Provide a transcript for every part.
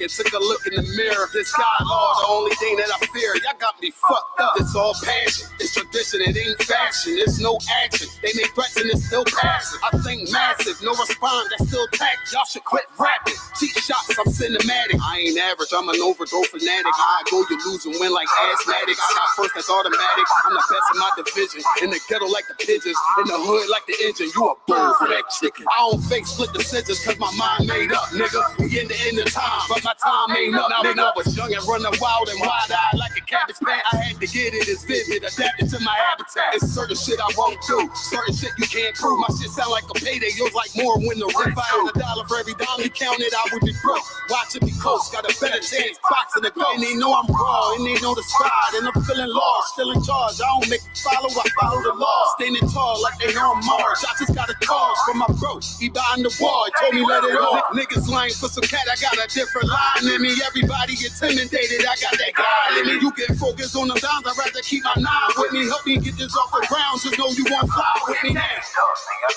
and took a look in the mirror. This God, Lord, the only thing that I fear. Y'all got me fucked up. It's all passion, it's tradition, it ain't fashion. There's no action. They make threats and it's still passive. I think massive, no response, that's still tact. Y'all should quit rapping. Cheap shots, I'm cinematic. I ain't average, I'm an overdose fanatic. I go, you lose and win like asthmatics. I got first, that's automatic. I'm the best in my division. In the ghetto like the pigeons, in the hood like the engine. You a bird for that chicken. I don't fake split decisions cause my mind made up, nigga. We in the end of time, but my time ain't up. Now when I was young and running wild and wide-eyed like a cabbage patch, I had to get it as vivid, adapted to my habitat. It's certain shit I won't do, certain shit you can't prove. My shit sound like a payday, yours like more when the rent. If I had $1 for every dime you counted, I would be broke. Watching me coast, got a better chance, boxing the goal. And they know I'm raw, and they know the squad, and I'm feeling lost, still in charge. I don't make it follow, I follow the law. Standing tall like they on Mars. I just got a call from my bro, he behind the wall, he told me let it off. Niggas lying for some cat, I got a different line in me. Everybody intimidated, I got that guy in me. You can focus on the dimes, I'd rather keep my nine with me. Help me get this off the ground, just know you won't fly with me now. I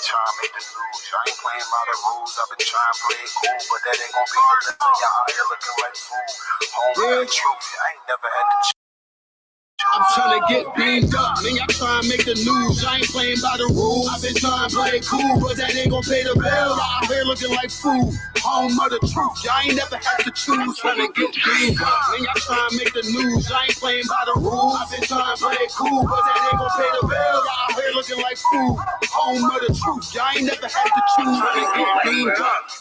try to make the news, I ain't playing by the rules. I've been trying to play it cool, but that ain't gonna be the thing. Y'all out here looking like fool. Home truth, I ain't never had to. I'm trying to get beamed up, man, y'all trying to make the news. I ain't playing by the rules. I've been trying to play it cool, but that ain't gonna pay the bill. Y'all out here looking like fool. Home of the truth, y'all ain't never had to choose. Trying to get beamed up, man, y'all trying to make the news. I ain't playing by the rules. I've been trying to play it cool, but that ain't gonna pay the bill. Y'all out here looking like fool. Home of the truth, y'all ain't never had to choose. Trying to get beamed up.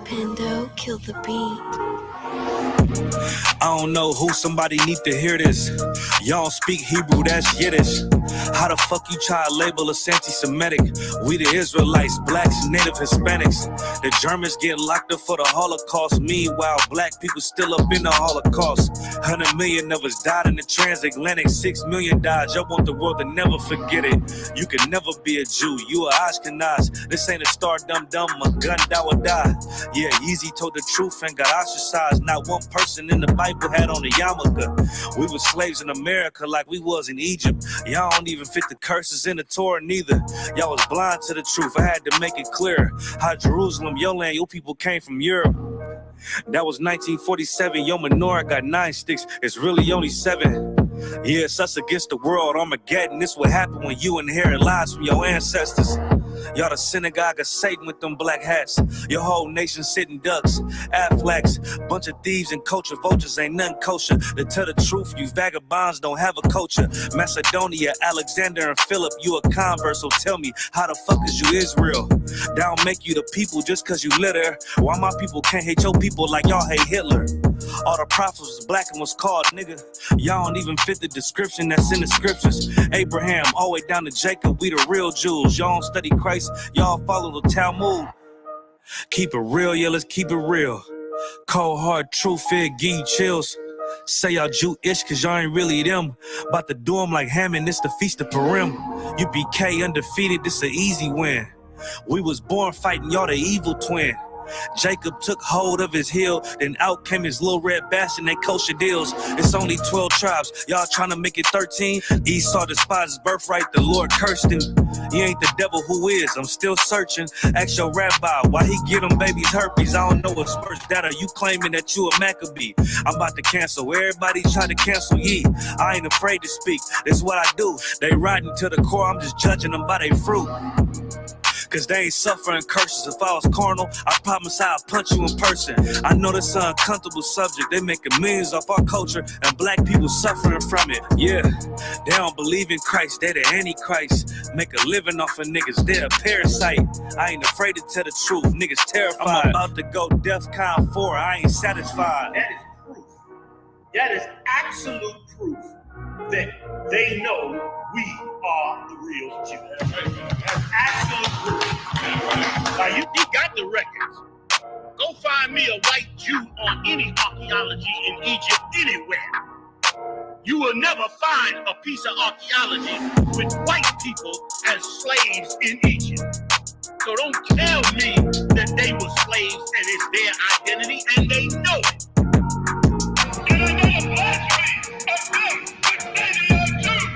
Pando killed the beat. I don't know who, somebody need to hear this. Y'all don't speak Hebrew, that's Yiddish. How the fuck you try to label us anti-Semitic? We the Israelites, blacks, native Hispanics. The Germans get locked up for the Holocaust. Meanwhile, black people still up in the Holocaust. 100 million of us died in the transatlantic. 6 million died. Y'all want the world to never forget it. You can never be a Jew. You a Ashkenaz. This ain't a star dum-dum. A gun that would die. Yeah, Yeezy told the truth and got ostracized. Not one person in the Bible had on a yarmulke. We were slaves in America like we was in Egypt. Y'all don't even fit the curses in the Torah neither. Y'all was blind to the truth. I had to make it clear how Jerusalem, your land, your people came from Europe. That was 1947. Your menorah got 9 sticks. It's really only 7. Yeah, it's us against the world. Armageddon. This what happened when you inherit lies from your ancestors. Y'all the synagogue of Satan with them black hats. Your whole nation sitting ducks, Aflacs. Bunch of thieves and culture vultures, ain't nothing kosher. To tell the truth, you vagabonds don't have a culture. Macedonia, Alexander and Philip, you a convert, so tell me, how the fuck is you Israel? That don't make you the people just cause you litter. Why my people can't hate your people like y'all hate Hitler? All the prophets was black and was called nigga. Y'all don't even fit the description that's in the scriptures. Abraham, all the way down to Jacob, we the real Jews. Y'all don't study Christ, y'all follow the Talmud. Keep it real, yeah, let's keep it real. Cold hard truth, it give you chills. Say y'all Jewish cause y'all ain't really them. About to do them like Hammond, it's the Feast of Purim. UPK undefeated, this an easy win. We was born fighting, y'all the evil twin. Jacob took hold of his heel, then out came his little red bastard and they kosher deals. It's only 12 tribes, y'all trying to make it 13. Esau despised his birthright, the Lord cursed him. He ain't the devil, who is? I'm still searching. Ask your rabbi why he get them babies herpes. I don't know what's worse, that or you claiming that you a Maccabee. I'm about to cancel, everybody try to cancel ye. I ain't afraid to speak, that's what I do. They riding to the core, I'm just judging them by their fruit. Cause they ain't suffering curses. If I was carnal, I promise I'll punch you in person. I know this an uncomfortable subject. They making millions off our culture and black people suffering from it. Yeah, they don't believe in Christ. They the Antichrist. Make a living off of niggas. They a parasite. I ain't afraid to tell the truth. Niggas terrified. I'm about to go DEFCON 4. I ain't satisfied. That is proof. That is absolute proof that they know we are the real Jews. That's absolute proof. Now, you got the records. Go find me a white Jew on any archaeology in Egypt anywhere. You will never find a piece of archaeology with white people as slaves in Egypt. So don't tell me that they were slaves and it's their identity, and they know it. And I know the blasphemy of them, but they are too.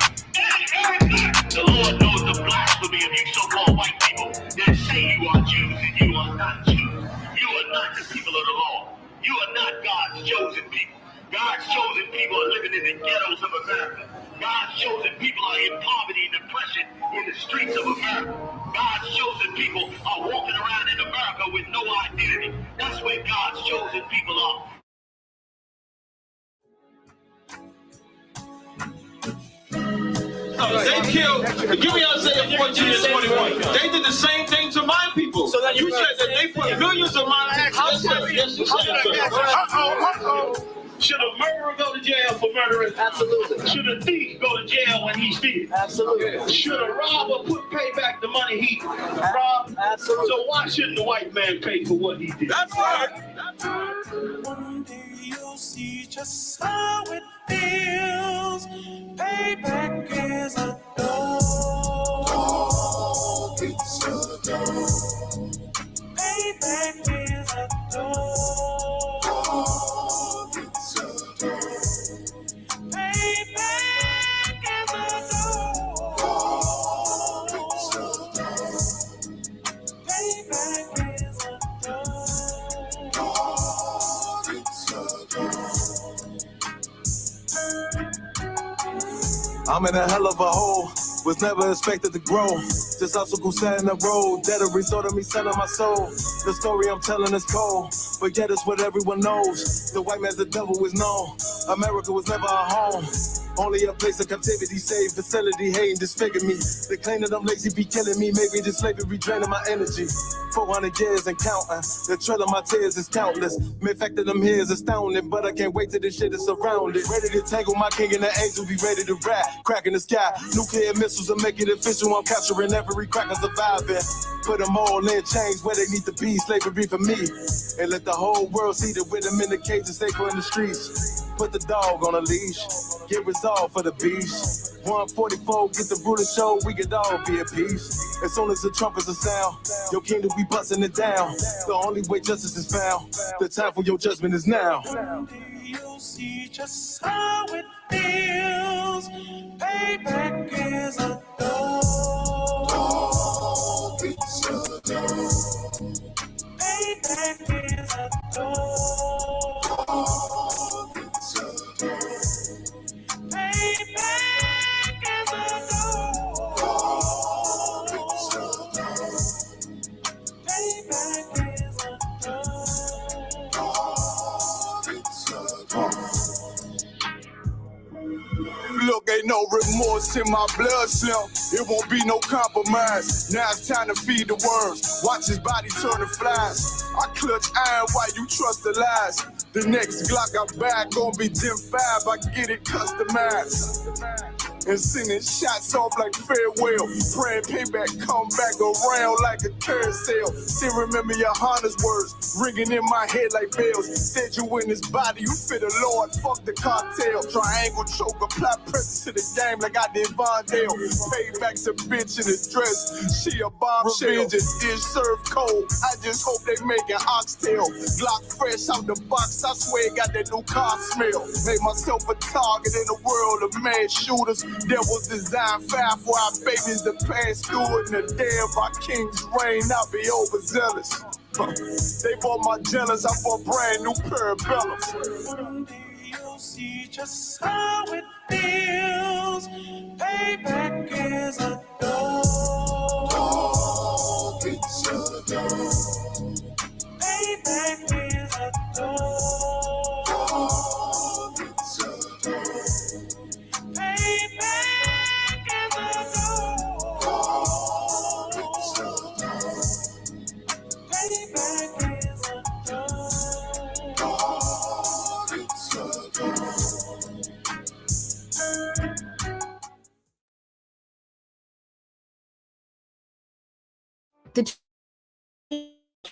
The Lord knows the blasphemy of you so-called white people that say you are Jews and you are not Jews. You are not the people of the law. You are not God's chosen people. God's chosen people are living in the ghettos of America. God's chosen people are in poverty and depression in the streets of America. God's chosen people are walking around in America with no identity. That's where God's chosen people are. They killed, give me Isaiah 14 and 21. They did the same thing to my people. So that you said that they put millions of my people. Should a murderer go to jail for murdering? Absolutely. Should a thief go to jail when he steals? Absolutely. Should a robber pay back the money he robbed? Absolutely. So why shouldn't the white man pay for what he did? That's right. One day you'll see just how it feels. Payback is a dog. It's a dog. Payback is a dog. It's a dog. Payback is a dog. It's a dog. Payback is a dog. It's a dog. I'm in a hell of a hole, was never expected to grow. Just obstacle set in the road, that a result of me selling my soul. The story I'm telling is cold, but yet it's what everyone knows. The white man's the devil is known. America was never a home, only a place of captivity, safe facility, hating, disfigure me. They claim that I'm lazy, be killing me, maybe this slavery draining my energy. 400 years and counting, the trail of my tears is countless. The fact that I'm here is astounding, but I can't wait till this shit is surrounded. Ready to tangle my king and the angel, be ready to rap. Crack in the sky, nuclear missiles will make it official. I'm capturing every cracker surviving. Put them all in chains where they need to be, slavery for me. And let the whole world see the rhythm in the cages, safer in the streets. Put the dog on a leash, get resolved for the beast. 144, get the ruler show, we could all be at peace. As soon as the trumpets are sound, your kingdom be busting it down. The only way justice is found, the time for your judgment is now. You'll see just how it feels. Payback is a dog. It's a dog. Payback is a dog. It's a dog. Payback is a dog. It's a dog. Payback is a dog. It's a dog. Look, ain't no remorse in my blood slim. It won't be no compromise. Now it's time to feed the worms. Watch his body turn to flies. I clutch iron while you trust the lies. The next Glock I buy gon' be Gen 5. I get it customized. And sending shots off like farewell. Praying payback come back around like a carousel. Still remember your Honda's words ringing in my head like bells. Said you in his body, you fit the Lord, fuck the cocktail. Triangle choke, apply pressure to the game like I did Vondale. Payback's a bitch in a dress, she a bombshell. Revenge is served cold, I just hope they making oxtail. Glock fresh out the box, I swear it got that new car smell. Made myself a target in a world of mad shooters. Devils design fire for our babies to pass through it. And the day of our king's reign, I'll be overzealous. They bought my jealous, I bought brand new parabellums. One day you'll see just how it feels. Payback is a dog. It's a dog. Payback is a dog. It's a dog. Payback is a dog. It's a dog. Payback is a dog. It's a dog.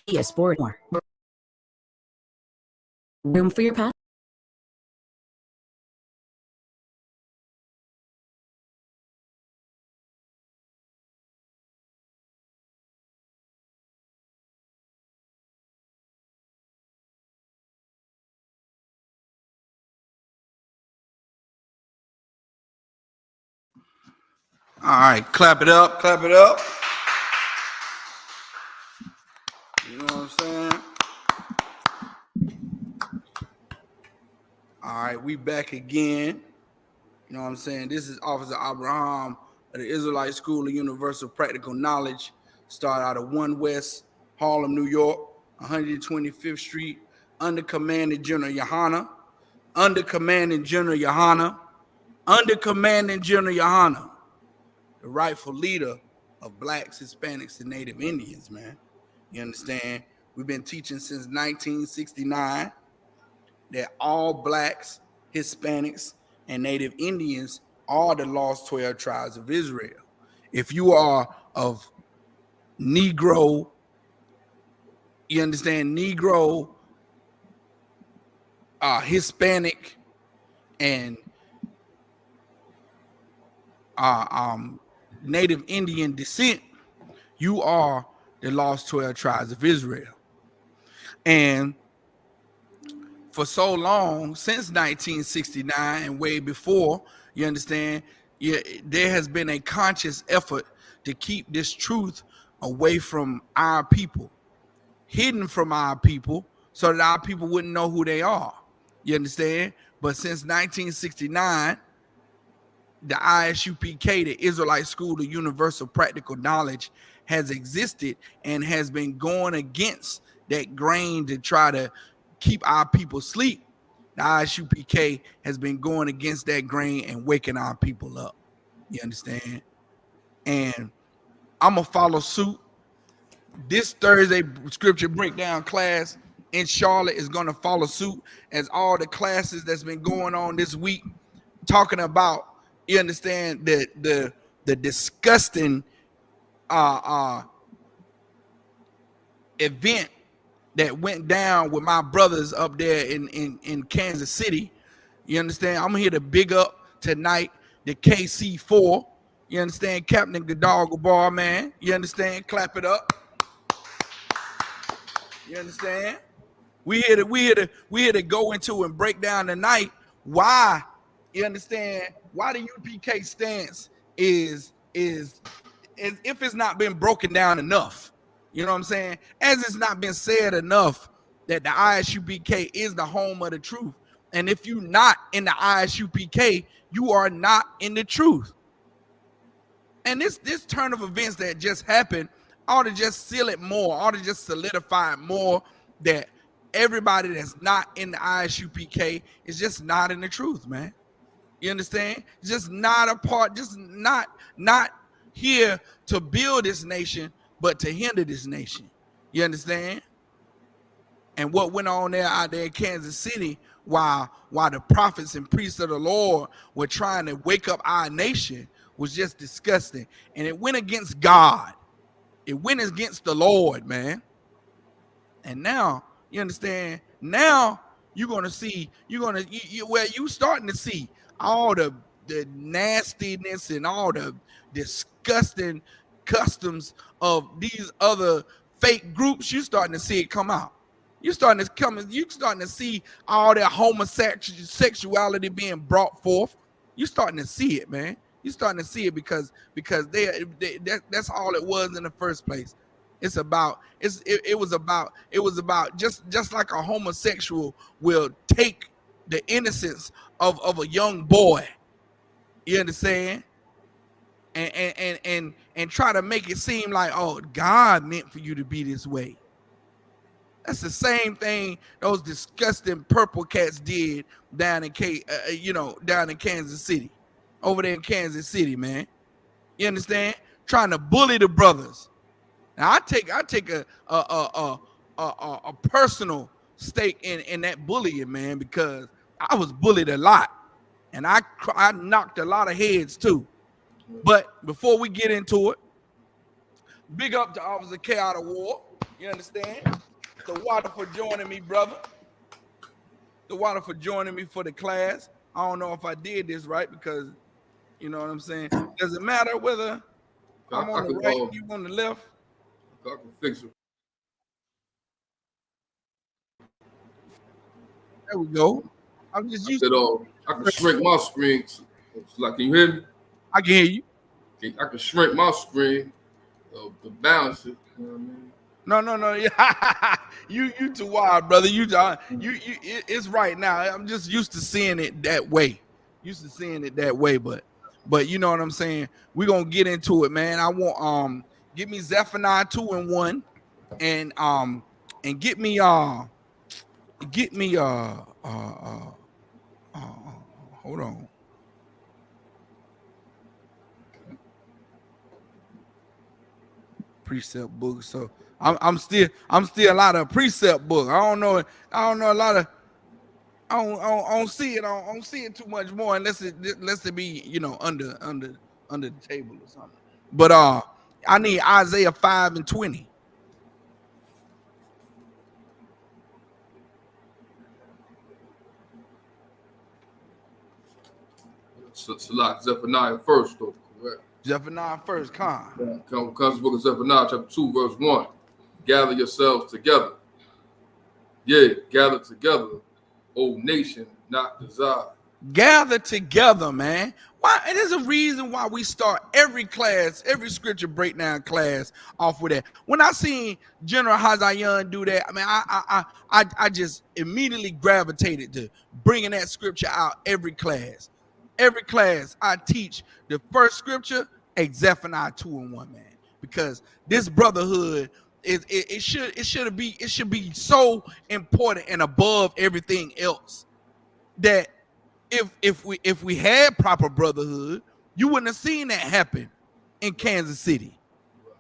The sport more. Room for your pass. All right, clap it up, clap it up. You know what I'm saying? All right, we back again. You know what I'm saying? This is Officer Abraham of the Israelite School of Universal Practical Knowledge. Started out of 1 West Harlem, New York, 125th Street, under Commanding General Yohana. Under Commanding General Yohana. Under Commanding General Yohana, the rightful leader of Blacks, Hispanics, and Native Indians, man. You understand? We've been teaching since 1969 that all Blacks, Hispanics, and Native Indians are the lost 12 tribes of Israel. If you are of Negro, you understand, Negro, Hispanic, and Native Indian descent, you are the lost 12 tribes of Israel. And for so long, since 1969 and way before, you understand, there has been a conscious effort to keep this truth away from our people, hidden from our people, so that our people wouldn't know who they are. You understand? But since 1969, the ISUPK, the Israelite School of Universal Practical Knowledge, has existed and has been going against that grain to try to keep our people asleep. The ISUPK has been going against that grain and waking our people up. You understand? And I'm going to follow suit. This Thursday scripture breakdown class in Charlotte is going to follow suit as all the classes that's been going on this week, talking about, you understand, the disgusting event that went down with my brothers up there in Kansas City. You understand? I'm here to big up tonight the KC4. You understand? Captain Gadar Gabar, man. You understand? Clap it up. You understand? We here to go into and break down tonight why, you understand, why the UPK stance is if it's not been broken down enough. You know what I'm saying? As it's not been said enough that the ISUPK is the home of the truth. And if you're not in the ISUPK, you are not in the truth. And this turn of events that just happened ought to just seal it more, ought to just solidify it more that everybody that's not in the ISUPK is just not in the truth, man. You understand? Just not a part, just not here to build this nation, but to hinder this nation. You understand? And what went on there out there in Kansas City while the prophets and priests of the Lord were trying to wake up our nation was just disgusting. And it went against God. It went against the Lord, man. And now, you understand, now you're going to see, you starting to see all the nastiness and all the disgusting customs of these other fake groups. You're starting to see it come out. You're starting to see all that homosexuality being brought forth. You're starting to see it, man. You're starting to see it because that's all it was in the first place. It was about just like a homosexual will take the innocence of a young boy, you understand, and try to make it seem like, oh, God meant for you to be this way. That's the same thing those disgusting purple cats did down in Kansas City, over there in Kansas City, man. You understand? Trying to bully the brothers. Now I take a personal stake in that bullying, man, because I was bullied a lot, and I knocked a lot of heads too. But before we get into it, big up to Officer K out of War. You understand? The water for joining me, brother. the water for joining me for the class. I don't know if I did this right because you know what I'm saying. Does it matter whether I'm on the right, you on the left? I can fix it. There we go. I'm just used to I can shrink my screen. Like, can you hear me? I can hear you. I can shrink my screen to balance it. You know what I mean? No. you too wild, brother. It's right now. I'm just used to seeing it that way. But you know what I'm saying. We're gonna get into it, man. I want give me Zephaniah 2:1, and get me hold on. Precept book. So I'm still a lot of precept book. I don't know a lot of. I don't see it. I don't see it too much more unless it be under the table or something. But I need Isaiah 5:20. So like Zephaniah first, though, correct? Zephaniah first, comes the book of Zephaniah, chapter 2, verse 1. Gather yourselves together. Yeah, gather together, O nation, not desire. Gather together, man. Why? And there's a reason why we start every scripture breakdown class off with that. When I seen General Hazayan do that, I mean, I just immediately gravitated to bringing that scripture out every class. Every class I teach the first scripture, Zephaniah 2:1, man, because this brotherhood it should be so important and above everything else that if we had proper brotherhood, you wouldn't have seen that happen in Kansas City.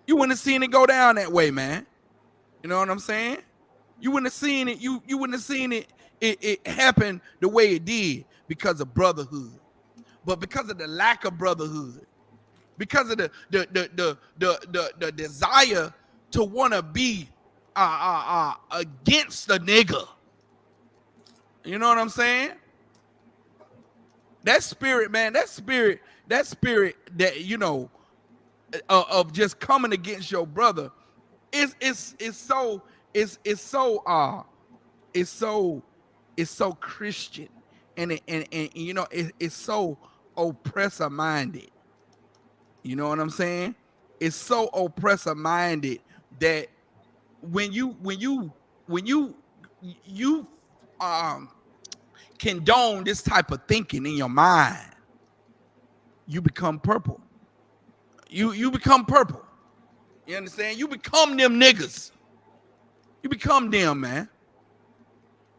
You wouldn't have seen it go down that way, man. You know what I'm saying? You wouldn't have seen it. You wouldn't have seen it happen the way it did because of brotherhood. But because of the lack of brotherhood, because of the desire to want to be against the nigga, you know what I'm saying? That spirit, man, that spirit that of just coming against your brother is so Christian, and it's so oppressor minded. You know what I'm saying? It's so oppressor minded that when you condone this type of thinking in your mind, you become purple. You become purple. You understand? You become them niggas. You become them, man.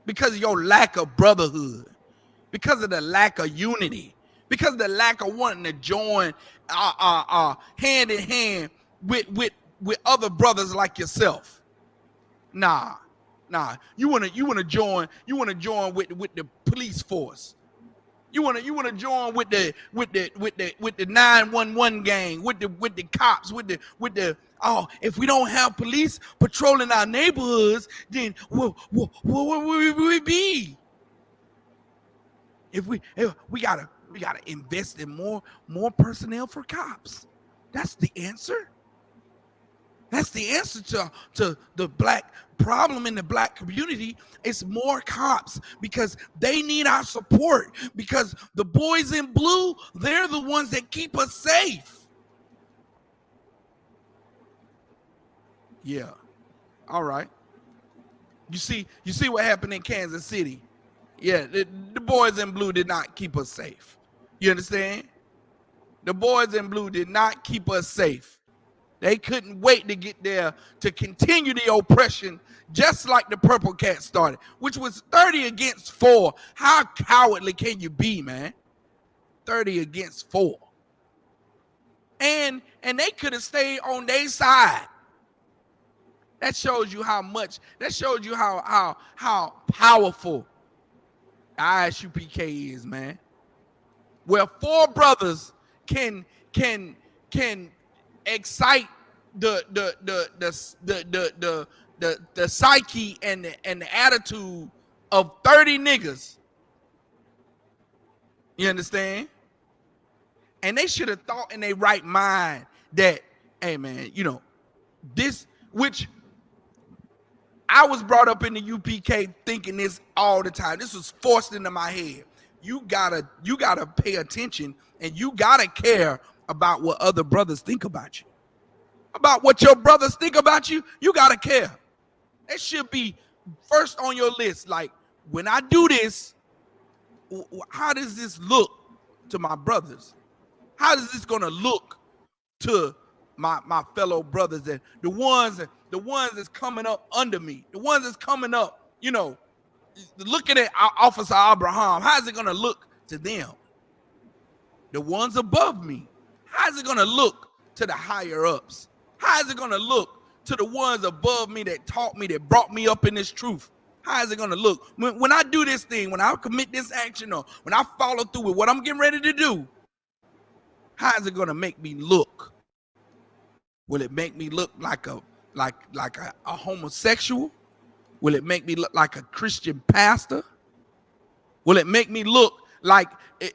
Because of your lack of brotherhood, because of the lack of unity, because of the lack of wanting to join hand in hand with other brothers like yourself. Nah. You wanna join with the police force. You wanna join with the 911 gang, with the cops, with the if we don't have police patrolling our neighborhoods, then what would we be? If we gotta invest in more personnel for cops. That's the answer. That's the answer to the black problem in the black community. It's more cops because they need our support, because the boys in blue, they're the ones that keep us safe. Yeah. All right. You see what happened in Kansas City. Yeah, the boys in blue did not keep us safe. You understand? The boys in blue did not keep us safe. They couldn't wait to get there to continue the oppression, just like the Purple Cat started, which was 30 against 4. How cowardly can you be, man? 30 against 4. And they could have stayed on their side. That shows you how powerful Isupk is, man. Where 4 brothers can excite the psyche and the attitude of 30 niggas. You understand? And they should have thought in their right mind that, hey man, you know, this, which I was brought up in the UPK thinking this all the time. This was forced into my head. You gotta pay attention, and you gotta care about what other brothers think about you. About what your brothers think about you, you gotta care. That should be first on your list. Like, when I do this, how does this look to my brothers? How is this gonna look to my fellow brothers, and the ones that's coming up under me, the ones that's coming up, you know, looking at Officer Abraham? How's it gonna look to them? The ones above me, how's it gonna look to the higher ups? How is it gonna look to the ones above me that taught me, that brought me up in this truth? How is it gonna look when I do this thing, when I commit this action, or when I follow through with what I'm getting ready to do? How is it gonna make me look? Will it make me look like a homosexual? Will it make me look like a Christian pastor? Will it make me look like a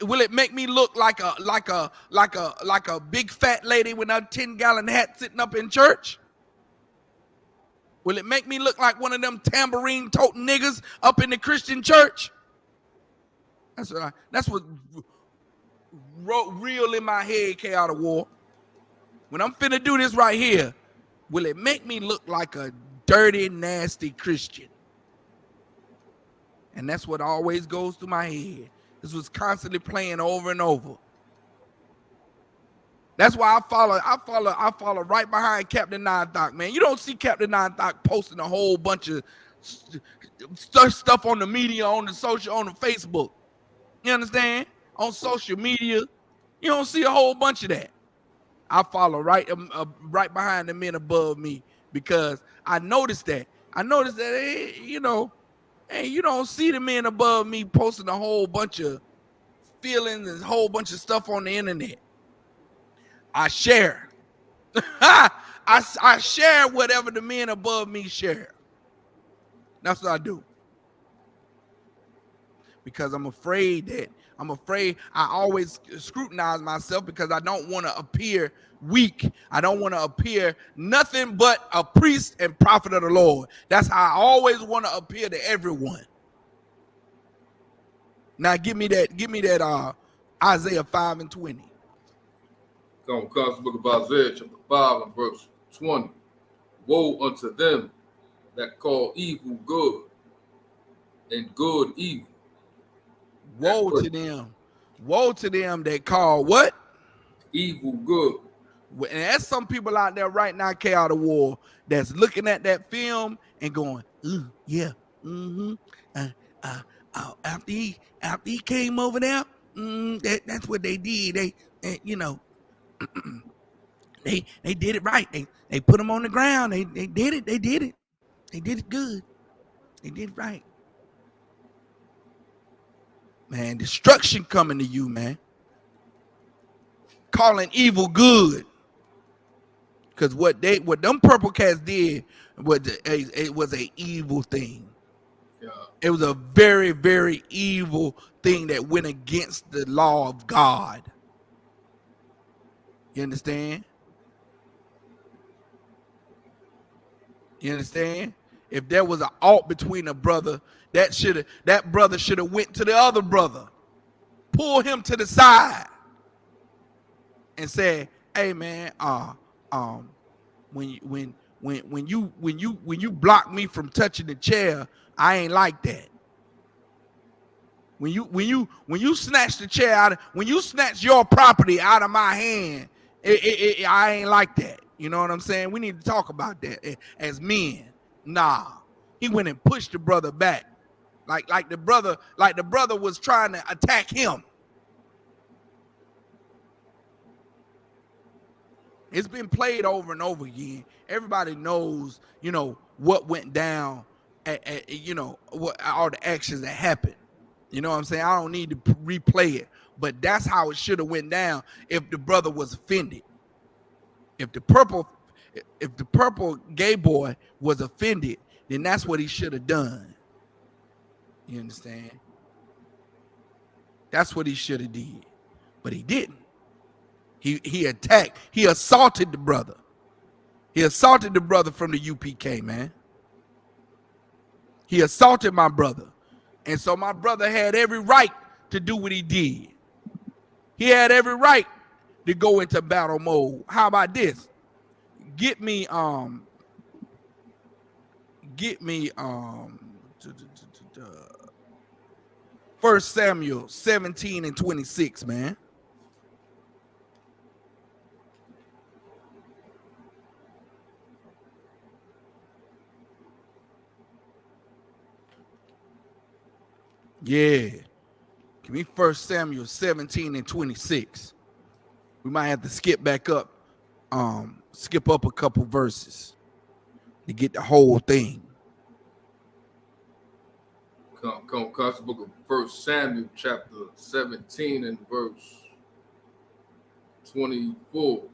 big fat lady with a 10-gallon hat sitting up in church? Will it make me look like one of them tambourine toting niggas up in the Christian church? That's what real in my head, N.W.O. When I'm finna do this right here, will it make me look like a dirty, nasty Christian? And that's what always goes through my head. This was constantly playing over and over. That's why I follow right behind Captain Nine Thought, man. You don't see Captain Nine Thought posting a whole bunch of stuff on the media, on the Facebook. You understand? On social media, you don't see a whole bunch of that. I follow right behind the men above me, because I noticed that. Hey, you know, hey, you don't see the men above me posting a whole bunch of feelings and a whole bunch of stuff on the internet. I share. I share whatever the men above me share. That's what I do. Because I'm afraid I always scrutinize myself, because I don't want to appear weak. I don't want to appear nothing but a priest and prophet of the Lord. That's how I always want to appear to everyone. Now give me that Isaiah 5:20. Come comes the book of Isaiah, chapter 5 and verse 20. Woe unto them that call evil good and good evil. Woe to them. Woe to them that call what? Evil good. And there's some people out there right now, N.W.O, that's looking at that film and going, ooh, yeah, after he came over there, that's what they did. They you know, they did it right. They put him on the ground. They did it. They did it good. They did it right. Man, destruction coming to you, man. Calling evil good. Because what them purple cats did was a evil thing. Yeah. It was a very, very evil thing that went against the law of God. You understand? You understand? If there was an alt between a brother, that brother should have went to the other brother, pull him to the side, and said, "Hey man, when you block me from touching the chair, I ain't like that. When you snatch the chair out, when you snatch your property out of my hand, I ain't like that. You know what I'm saying? We need to talk about that as men. Nah, he went and pushed the brother back, like the brother was trying to attack him. It's been played over and over again. Everybody knows, you know, what went down, you know, what all the actions that happened. You know what I'm saying? I don't need to replay it, but that's how it should have went down if the brother was offended. If the purple gay boy was offended, then that's what he should have done. You understand? That's what he should have did, but he didn't. He attacked. He assaulted the brother. He assaulted the brother from the UPK, man. He assaulted my brother, and so my brother had every right to do what he did. He had every right to go into battle mode. How about this? Get me 1 Samuel 17 and 26, man. Yeah. Give me 1 Samuel 17 and 26. We might have to skip back up, skip up a couple verses to get the whole thing. Come across the book of 1 Samuel, chapter 17 and verse 24.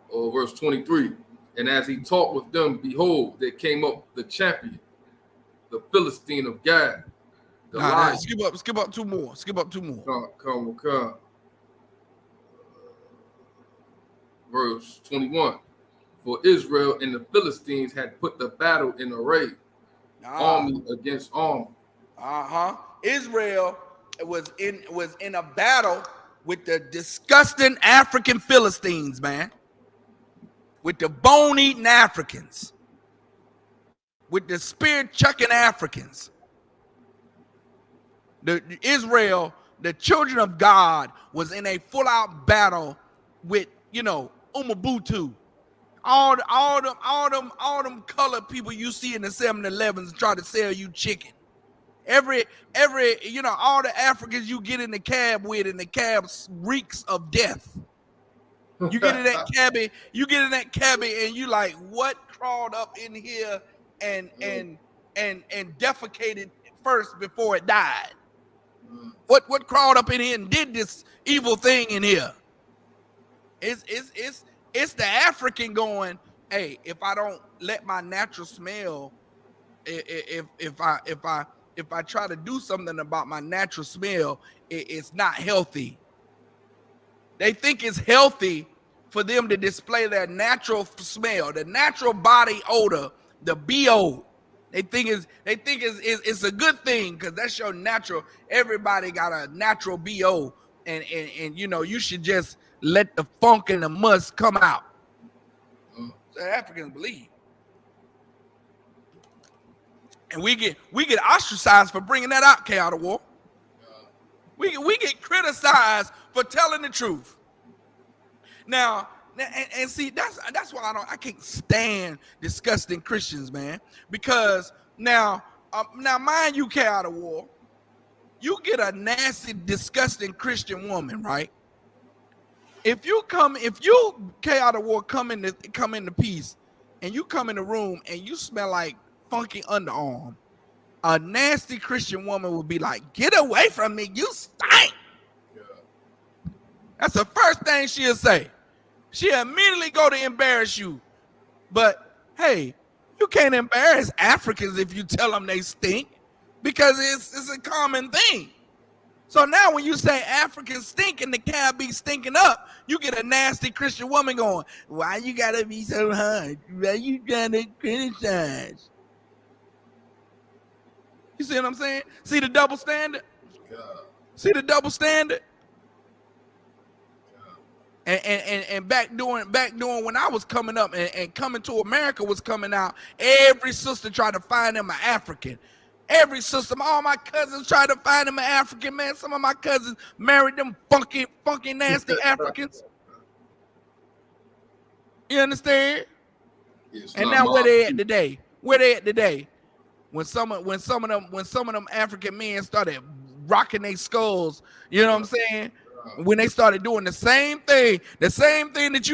Or verse 23. And as he talked with them, behold, there came up the champion, the Philistine of Gad. Skip up two more. Come. Verse 21. For Israel and the Philistines had put the battle in array, army against army. Israel was in a battle with the disgusting African Philistines, man. With the bone-eating Africans. With the spear-chucking Africans. Israel, the children of God, was in a full-out battle with, Umabutu. All them colored people you see in the 7-Elevens try to sell you chicken. Every all the Africans you get in the cab with, and the cab reeks of death. You get in that cabbie, and you like, what crawled up in here and defecated first before it died? What crawled up in here and did this evil thing in here? It's the African going, hey, if I don't let my natural smell, if I try to do something about my natural smell, it's not healthy. They think it's healthy for them to display their natural smell, the natural body odor, the BO. They think it's a good thing because that's your natural. Everybody got a natural BO, and you should just let the funk and the must come out. The Africans believe, and we get ostracized for bringing that out. N.W.O. We get criticized for telling the truth. Now, and see, that's why I can't stand disgusting Christians, man. Because now mind you, N.W.O, you get a nasty, disgusting Christian woman, right? If you N.W.O come into peace, and you come in the room and you smell like funky underarm, a nasty Christian woman would be like, "Get away from me, you stink." Yeah. That's the first thing she'll say. She'll immediately go to embarrass you. But hey, you can't embarrass Africans if you tell them they stink, because it's a common thing. So now when you say Africans stink and the cab be stinking up, you get a nasty Christian woman going, "Why you gotta be so hard? Why you trying to criticize?" You see what I'm saying? See the double standard? God. See the double standard? And back during when I was coming up and Coming to America was coming out, every sister tried to find them an African. Every sister, all my cousins tried to find them an African, man. Some of my cousins married them funky, nasty Africans. You understand? And now where they at today? Where they at today? When some of them African men started rocking their skulls, you know what I'm saying? When they started doing the same thing that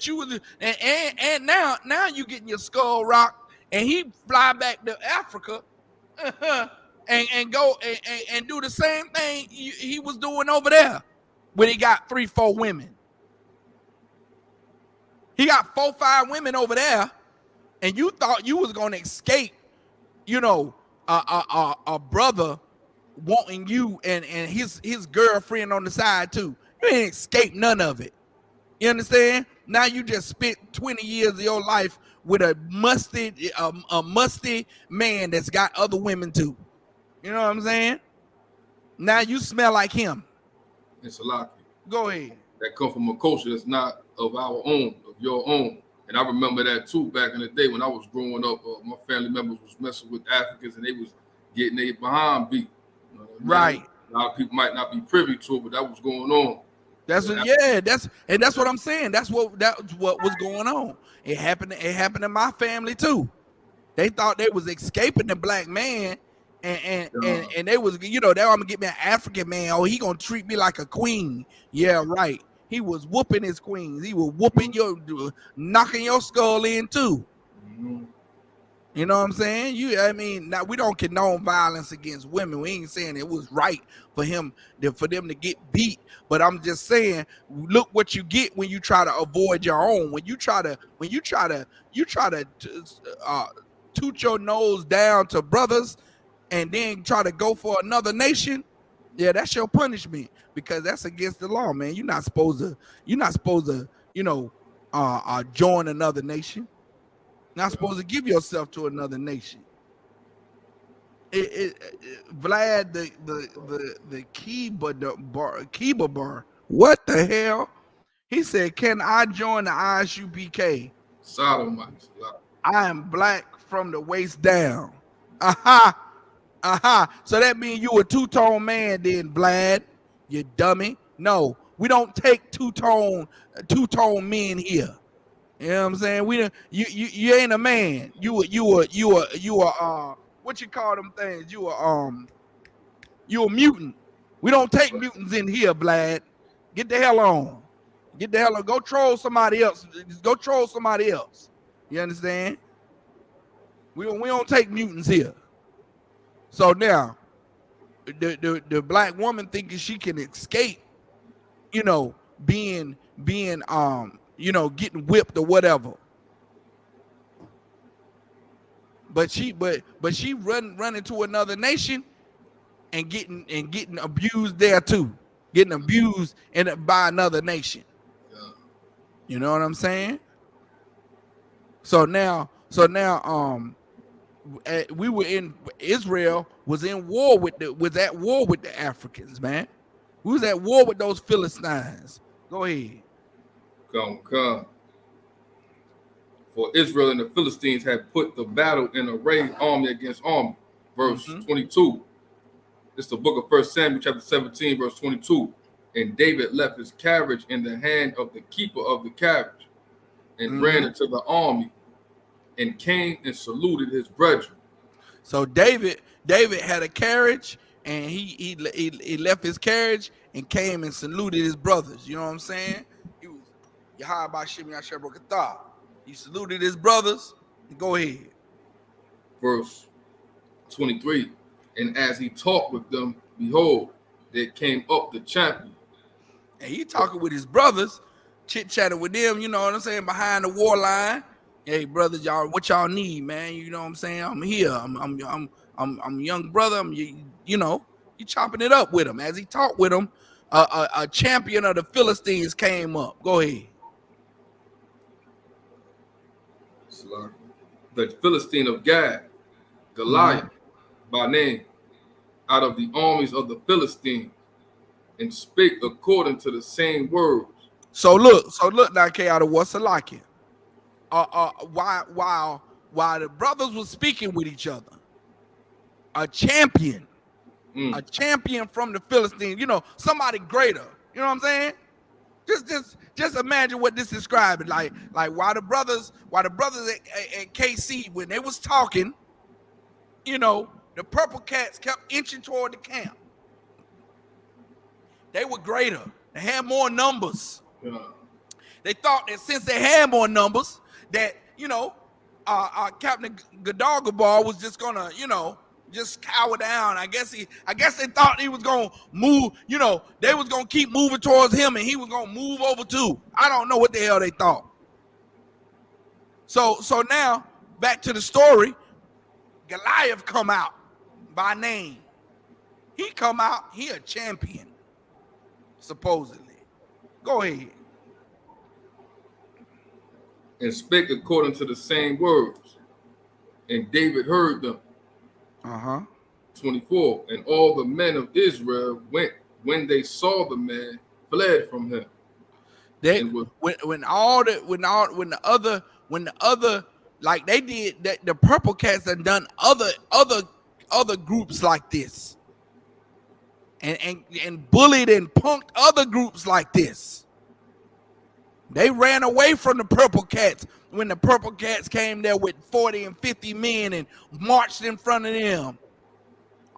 you was, and now you getting your skull rocked, and he fly back to Africa and go and do the same thing he was doing over there when he got 3-4 women. He got 4-5 women over there, and you thought you was gonna escape, you know, a brother wanting you and his girlfriend on the side too. You ain't escape none of it. You understand? Now you just spent 20 years of your life with a musty man that's got other women too. You know what I'm saying? Now you smell like him. It's a lot. Go ahead. That come from a culture that's not of our own, of your own. And I remember that too back in the day when I was growing up. My family members was messing with Africans and they was getting their behind beat. You know what I mean? Right. A lot of people might not be privy to it, but that was going on. That's what I'm saying. That's what was going on. It happened in my family too. They thought they was escaping the black man, and they was, you know, they I'm gonna get me an African man. Oh, he gonna treat me like a queen. Yeah, right. He was whooping his queens. He was whooping knocking your skull in too. Mm-hmm. You know what I'm saying? I mean, now we don't condone violence against women. We ain't saying it was right for them to get beat. But I'm just saying, look what you get when you try to avoid your own. When you try to toot your nose down to brothers and then try to go for another nation. Yeah, that's your punishment, because that's against the law, man. You're not supposed to, you know, join another nation. Not supposed to give yourself to another nation. Vlad, the Kiba bar. What the hell? He said, "Can I join the Isupk? Sodomites. I am black from the waist down." So that means you a two-tone man, then, Vlad. You dummy. No, we don't take two-tone men here. You know what I'm saying? You ain't a man. You a what you call them things? You a mutant. We don't take mutants in here, Vlad. Get the hell on. Go troll somebody else. Go troll somebody else. You understand? We don't take mutants here. So now the black woman thinking she can escape, you know, being you know, getting whipped or whatever. But she run into another nation and getting abused there too. Getting abused by another nation. Yeah. You know what I'm saying? So now we were in Israel was at war with the Africans, man. We was at war with those Philistines. Go ahead. Come. For Israel and the Philistines had put the battle in array, army against army. Verse 22. It's the book of 1 Samuel chapter 17, verse 22. And David left his carriage in the hand of the keeper of the carriage and ran into the army and came and saluted his brethren. So David had a carriage, and he left his carriage and came and saluted his brothers. You know what I'm saying? He was Yahabashim Yashabrakatah. He saluted his brothers. Go ahead. Verse 23. And as he talked with them, behold, there came up the champion. And he talking with his brothers, chit-chatting with them, you know what I'm saying, behind the war line. Hey, brothers, y'all, what y'all need, man? You know what I'm saying? I'm here. I'm a young brother. You know, he chopping it up with him. As he talked with him, a champion of the Philistines came up. Go ahead. The Philistine of Gad, Goliath, by name, out of the armies of the Philistines, and spake according to the same words. So look now, K out of what's a like it. While the brothers were speaking with each other, a champion from the Philistines, you know, somebody greater. You know what I'm saying? Just imagine what this is describing. Like while the brothers at KC, when they was talking, you know, the purple cats kept inching toward the camp. They were greater. They had more numbers. Yeah. They thought that since they had more numbers, that, you know, Captain Gadalgabar was just gonna, you know, just cower down. I guess they thought he was gonna move, you know, they was gonna keep moving towards him and he was gonna move over too. I don't know what the hell they thought. So now back to the story. Goliath come out by name. He come out, he a champion, supposedly. Go ahead. And spake according to the same words. And David heard them. 24. And all the men of Israel went when they saw the man, fled from him. They when the other like they did that, the Purple Cats have done other groups like this, and bullied and punked other groups like this. They ran away from the Purple Cats when the Purple Cats came there with 40 and 50 men and marched in front of them.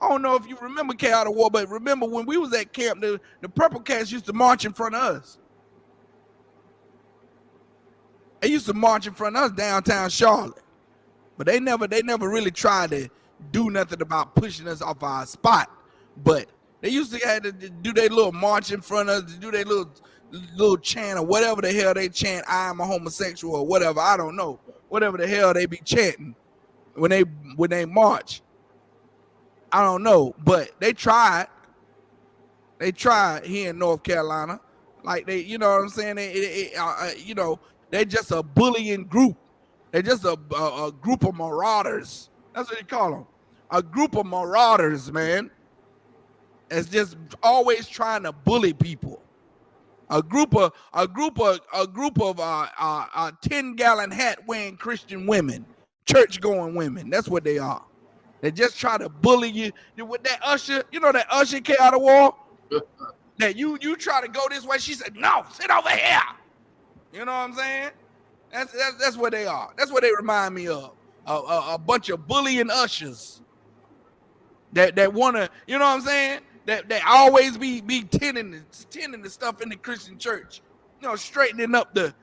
I don't know if you remember N.W.O, but remember when we was at camp, the Purple Cats used to march in front of us. They used to march in front of us downtown Charlotte, but they never really tried to do nothing about pushing us off our spot. But they used to have to do their little march in front of us, to do their little chant or whatever the hell they chant. I am a homosexual or whatever. I don't know. Whatever the hell they be chanting when they march. I don't know, but they tried. They tried here in North Carolina, like they, you know what I'm saying? You know. They're just a bullying group. They're just a group of marauders. That's what they call them. A group of marauders, man. It's just always trying to bully people. A group of 10-gallon hat wearing Christian women, church going women. That's what they are. They just try to bully you with that usher. You know that usher N.W.O? That you try to go this way. She said, "No, sit over here." You know what I'm saying? That's what they are. That's what they remind me of. A bunch of bullying ushers that want to, you know what I'm saying? That always be tending the stuff in the Christian church. You know, straightening up the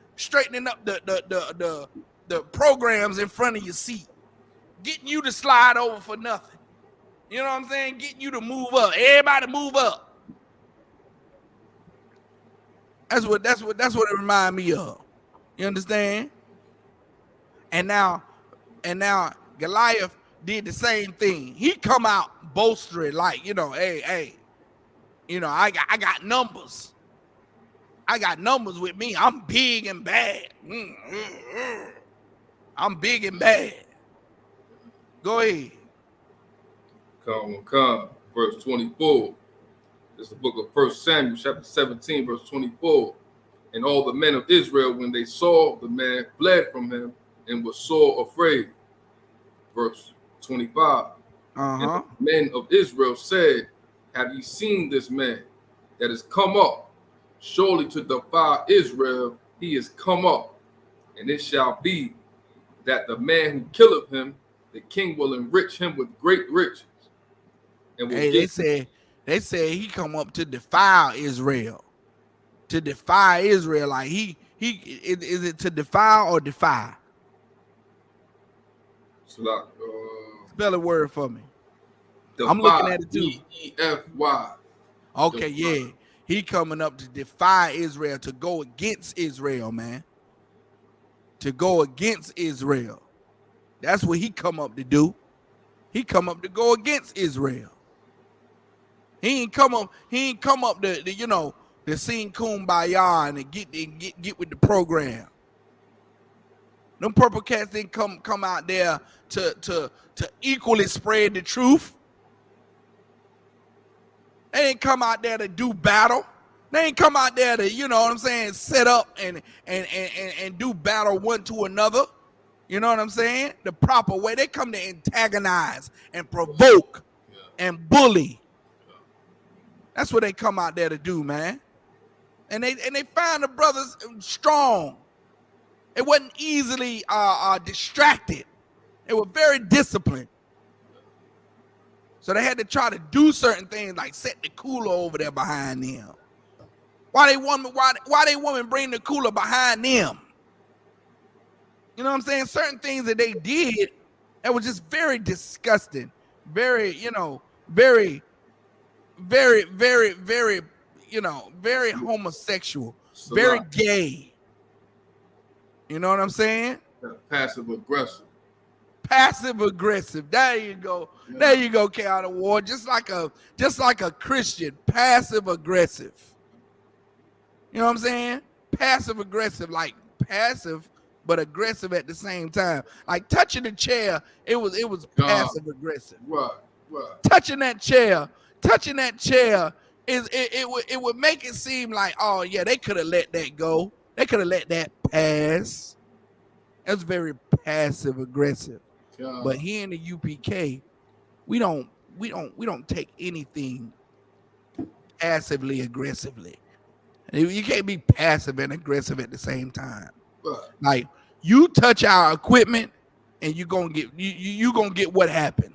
programs in front of your seat, getting you to slide over for nothing. You know what I'm saying? Getting you to move up. Everybody move up. That's what it remind me of. You understand? And now Goliath did the same thing. He come out bolstering, like, you know, hey, you know, I got numbers. I got numbers with me. I'm big and bad. I'm big and bad. Go ahead. Come. Verse 24. It's the book of 1 Samuel, chapter 17, verse 24. And all the men of Israel, when they saw the man, fled from him and were sore afraid. Verse 25. And the men of Israel said, "Have ye seen this man that is come up? Surely to defy Israel he is come up. And it shall be that the man who killeth him, the king will enrich him with great riches." And will They said he come up to defile Israel. To defy Israel. Like he is it to defile or defy? Spell a word for me. Defy, I'm looking at it too. E-E-F-Y. Okay, defy. Yeah. He coming up to defy Israel, to go against Israel, man. To go against Israel. That's what he come up to do. He come up to go against Israel. He ain't come up to you know, to sing Kumbaya and get with the program. Them Purple Cats didn't come out there to equally spread the truth. They ain't come out there to do battle. They ain't come out there to, you know what I'm saying, set up and do battle one to another. You know what I'm saying? The proper way. They come to antagonize and provoke and bully. That's what they come out there to do, man. And they found the brothers strong. It wasn't easily distracted. They were very disciplined. So they had to try to do certain things, like set the cooler over there behind them. Why they woman bring the cooler behind them? You know what I'm saying? Certain things that they did that was just very disgusting. Very, you know, very, very, very, very, you know, very homosexual, very gay. You know what I'm saying? Passive aggressive. Passive aggressive. There you go. Yeah. There you go, N.W.O. Just like a Christian, passive aggressive. You know what I'm saying? Passive aggressive, like passive but aggressive at the same time. Like touching the chair, it was passive aggressive. Right. Touching that chair it would make it seem like, oh yeah, they could have let that go. They could have let that pass. That's very passive aggressive. But here in the UPK, we don't take anything passively aggressively. You can't be passive and aggressive at the same time. Right. Like you touch our equipment, and you gonna get what happened.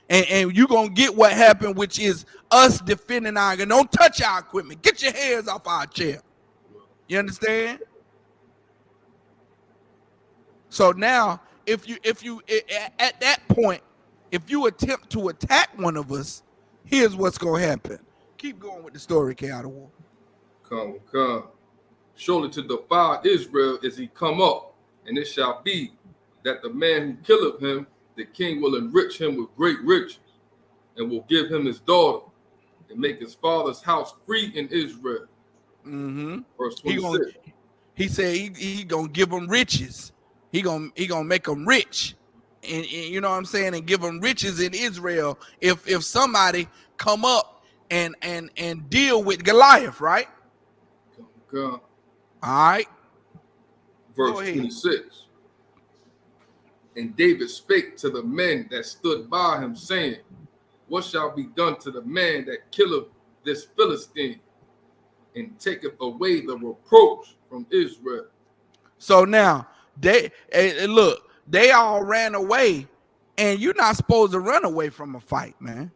And you're going to get what happened, which is us defending our, don't touch our equipment. Get your hands off our chair. You understand? So now, if you at that point, if you attempt to attack one of us, here's what's going to happen. Keep going with the story, N.W.O. Come. Surely to defile Israel is he come up, and it shall be that the man who killeth him, the king will enrich him with great riches, and will give him his daughter, and make his father's house free in Israel. Mm-hmm. Verse 26. He said he gonna give them riches. He gonna make them rich, and you know what I'm saying, and give them riches in Israel. If somebody come up and deal with Goliath, right? Come. All right. Verse 26. And David spake to the men that stood by him, saying, what shall be done to the man that killeth this Philistine, and taketh away the reproach from Israel? So now, they all ran away, and you're not supposed to run away from a fight, man.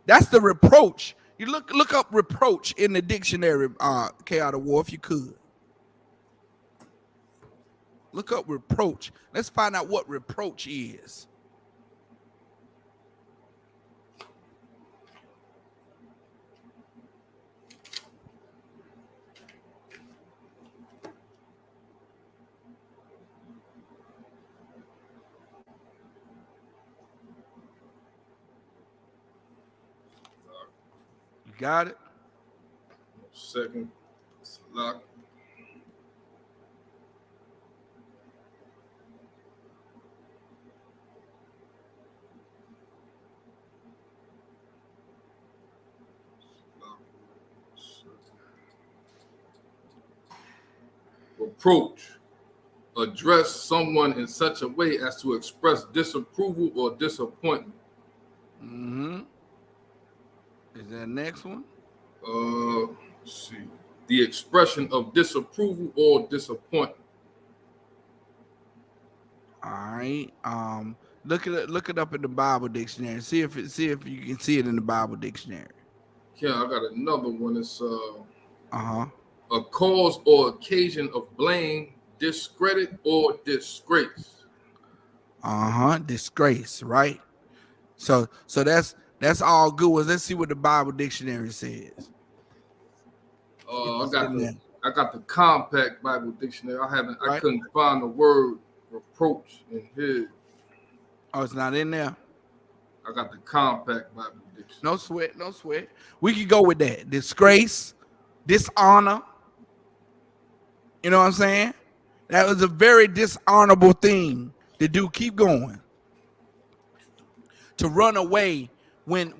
That's the reproach. You look up reproach in the dictionary, N.W.O, if you could. Look up reproach. Let's find out what reproach is. You got it? Second. Lock. Reproach. Address someone in such a way as to express disapproval or disappointment. Mm-hmm. Is that next one? Let's see. The expression of disapproval or disappointment. All right. Look it up in the Bible dictionary. See if you can see it in the Bible dictionary. Yeah, I got another one. It's a cause or occasion of blame, discredit, or disgrace. Disgrace, right? So that's all good ones. Let's see what the Bible dictionary says. I got the compact Bible dictionary. I couldn't find the word reproach in here. Oh, it's not in there. I got the compact Bible dictionary. No sweat. We can go with that. Disgrace, dishonor. You know what I'm saying? That was a very dishonorable thing to do. Keep going. To run away when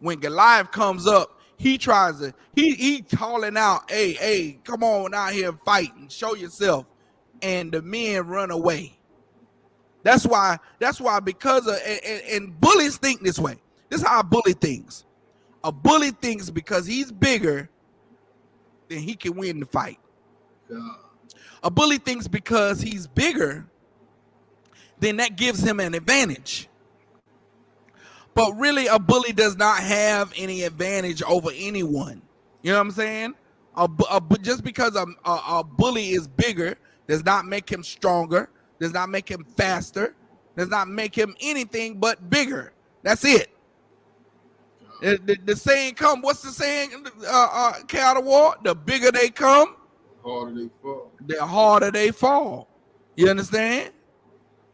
Goliath comes up, he calling out, hey, come on out here and fight and show yourself. And the men run away. That's why because of and bullies think this way. This is how a bully thinks. A bully thinks because he's bigger, then he can win the fight. God. A bully thinks because he's bigger, then that gives him an advantage. But really, a bully does not have any advantage over anyone. You know what I'm saying? Just because a bully is bigger does not make him stronger, does not make him faster, does not make him anything but bigger. That's it. The saying come, what's the saying, N.W.O? The bigger they come, harder they fall. the harder they fall. You understand?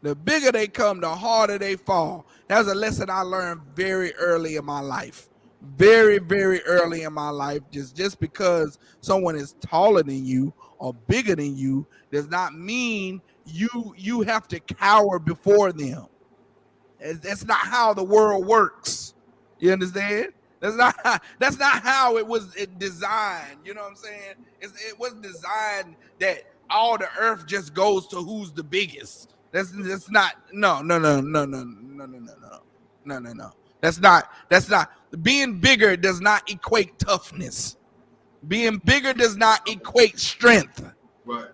The bigger they come, the harder they fall. That was a lesson I learned very early in my life. Very, very early in my life. Just because someone is taller than you or bigger than you does not mean you have to cower before them. That's not how the world works. You understand? That's not how it was designed. You know what I'm saying? It was designed that all the earth just goes to who's the biggest. That's not no. That's not being bigger does not equate toughness. Being bigger does not equate strength. Right.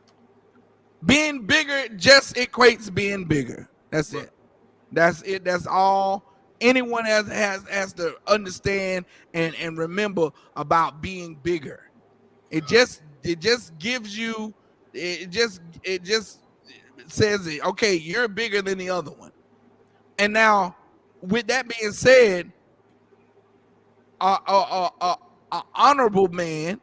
Being bigger just equates being bigger. That's it. That's it. That's all anyone has to understand and remember about being bigger. It just gives you it just says it. Okay, you're bigger than the other one. And now, with that being said, an honorable man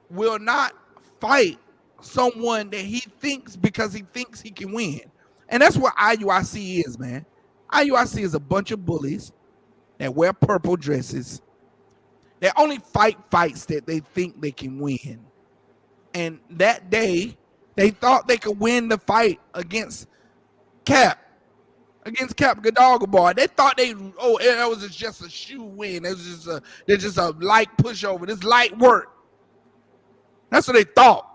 will not fight someone that he thinks because he thinks he can win. And that's what IUIC is, man. IUIC is a bunch of bullies that wear purple dresses. They only fight fights that they think they can win. And that day, they thought they could win the fight against Cap Gadalga. They thought that was just a shoe win. It was just a light pushover. This light work. That's what they thought.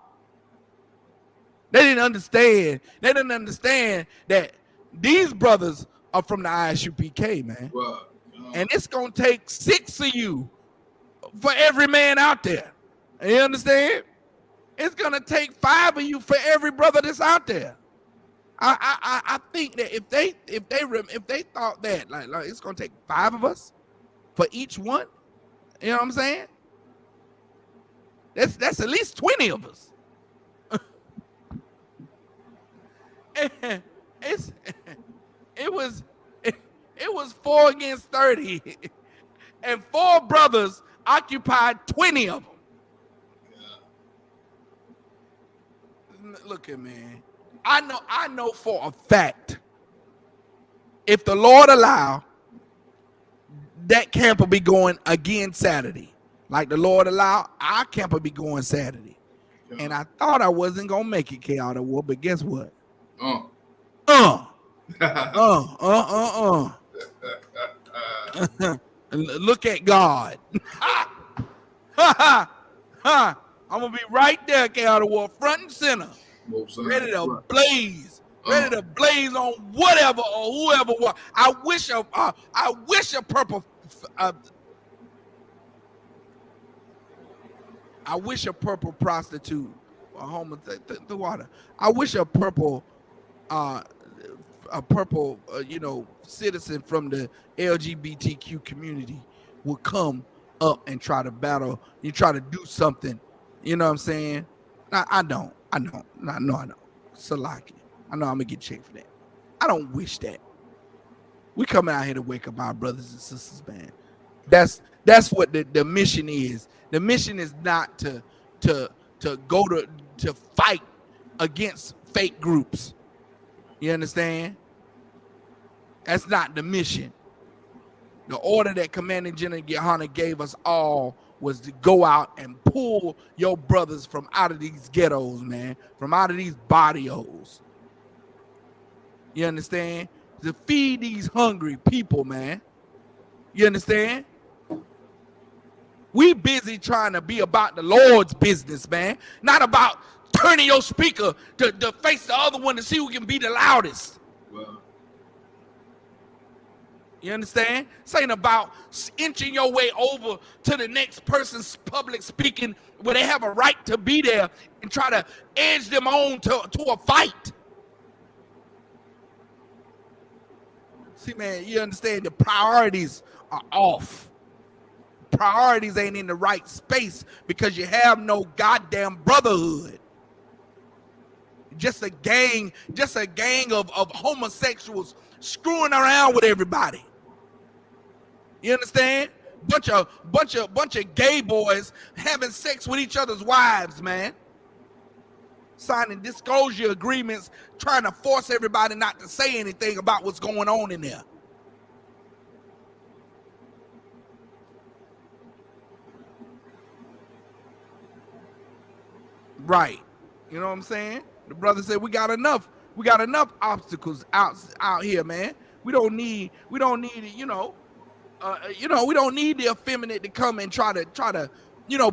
They didn't understand. They didn't understand that these brothers are from the ISUPK, man. And it's gonna take 6 of you for every man out there. You understand? It's gonna take 5 of you for every brother that's out there. I think that if they thought that like it's gonna take 5 of us for each one, you know what I'm saying? That's at least 20 of us. It was 4 against 30, and 4 brothers occupied 20 of them. Look at man. I know for a fact, if the Lord allow, that camp will be going again Saturday. Like the Lord allow, our camp will be going Saturday. Yeah. And I thought I wasn't gonna make it, N.W.O, but guess what? Look at God. I'm gonna be right there, N.W.O, front and center. Ready to blaze, ready to blaze on whatever or whoever. I wish a purple. I wish a purple prostitute, a homo the water. I wish a purple, citizen from the LGBTQ community would come up and try to battle. You try to do something. You know what I'm saying? I know. Salaki. I know I'm gonna get checked for that. I don't wish that. We come out here to wake up our brothers and sisters, man. That's what the mission is. The mission is not to go to fight against fake groups. You understand? That's not the mission. The order that Commanding General Gehana gave us all was to go out and pull your brothers from out of these ghettos, man, from out of these barrios. You understand? To feed these hungry people, man. You understand? We busy trying to be about the Lord's business, man. Not about turning your speaker to face the other one to see who can be the loudest. Wow. You understand? This ain't about inching your way over to the next person's public speaking where they have a right to be there and try to edge them on to a fight. See, man, you understand the priorities are off. Priorities ain't in the right space because you have no goddamn brotherhood. Just a gang of homosexuals screwing around with everybody. You understand? Bunch of gay boys having sex with each other's wives, man. signing disclosure agreements, trying to force everybody not to say anything about what's going on in there. Right. You know what I'm saying? The brother said we got enough obstacles out here, man. We don't need we don't need the effeminate to come and try to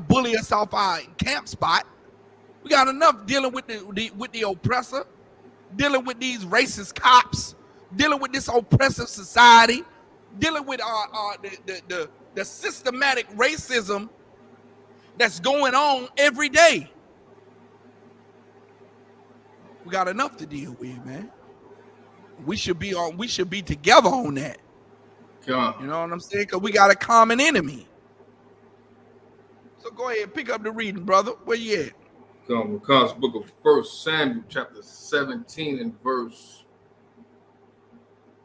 bully us off our camp spot. We got enough dealing with the oppressor, dealing with these racist cops, dealing with this oppressive society, dealing with the systematic racism that's going on every day. We got enough to deal with, man. We should be together on that. God. You know what I'm saying? Because we got a common enemy. So go ahead, pick up the reading, brother. Where you at? Come, because book of 1 Samuel, chapter 17, and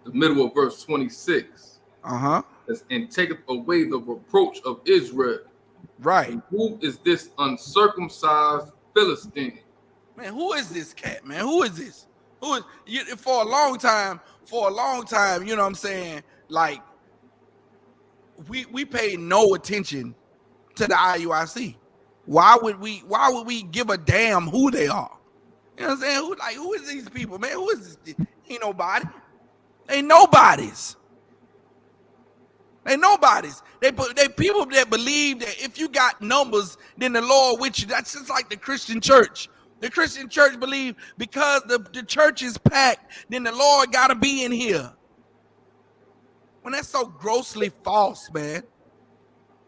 the middle of verse 26. And taketh away the reproach of Israel. Right. And who is this uncircumcised Philistine? Man, who is this cat, man? Who is this? For a long time, you know what I'm saying? Like, we paid no attention to the IUIC. Why would we give a damn who they are? You know what I'm saying? Who is these people, man? Who is this? Ain't nobody. Ain't nobodies. Ain't nobodies. They people that believe that if you got numbers, then the Lord with you. That's just like the Christian church. The Christian church believe because the church is packed, then the Lord got to be in here. When that's so grossly false, man.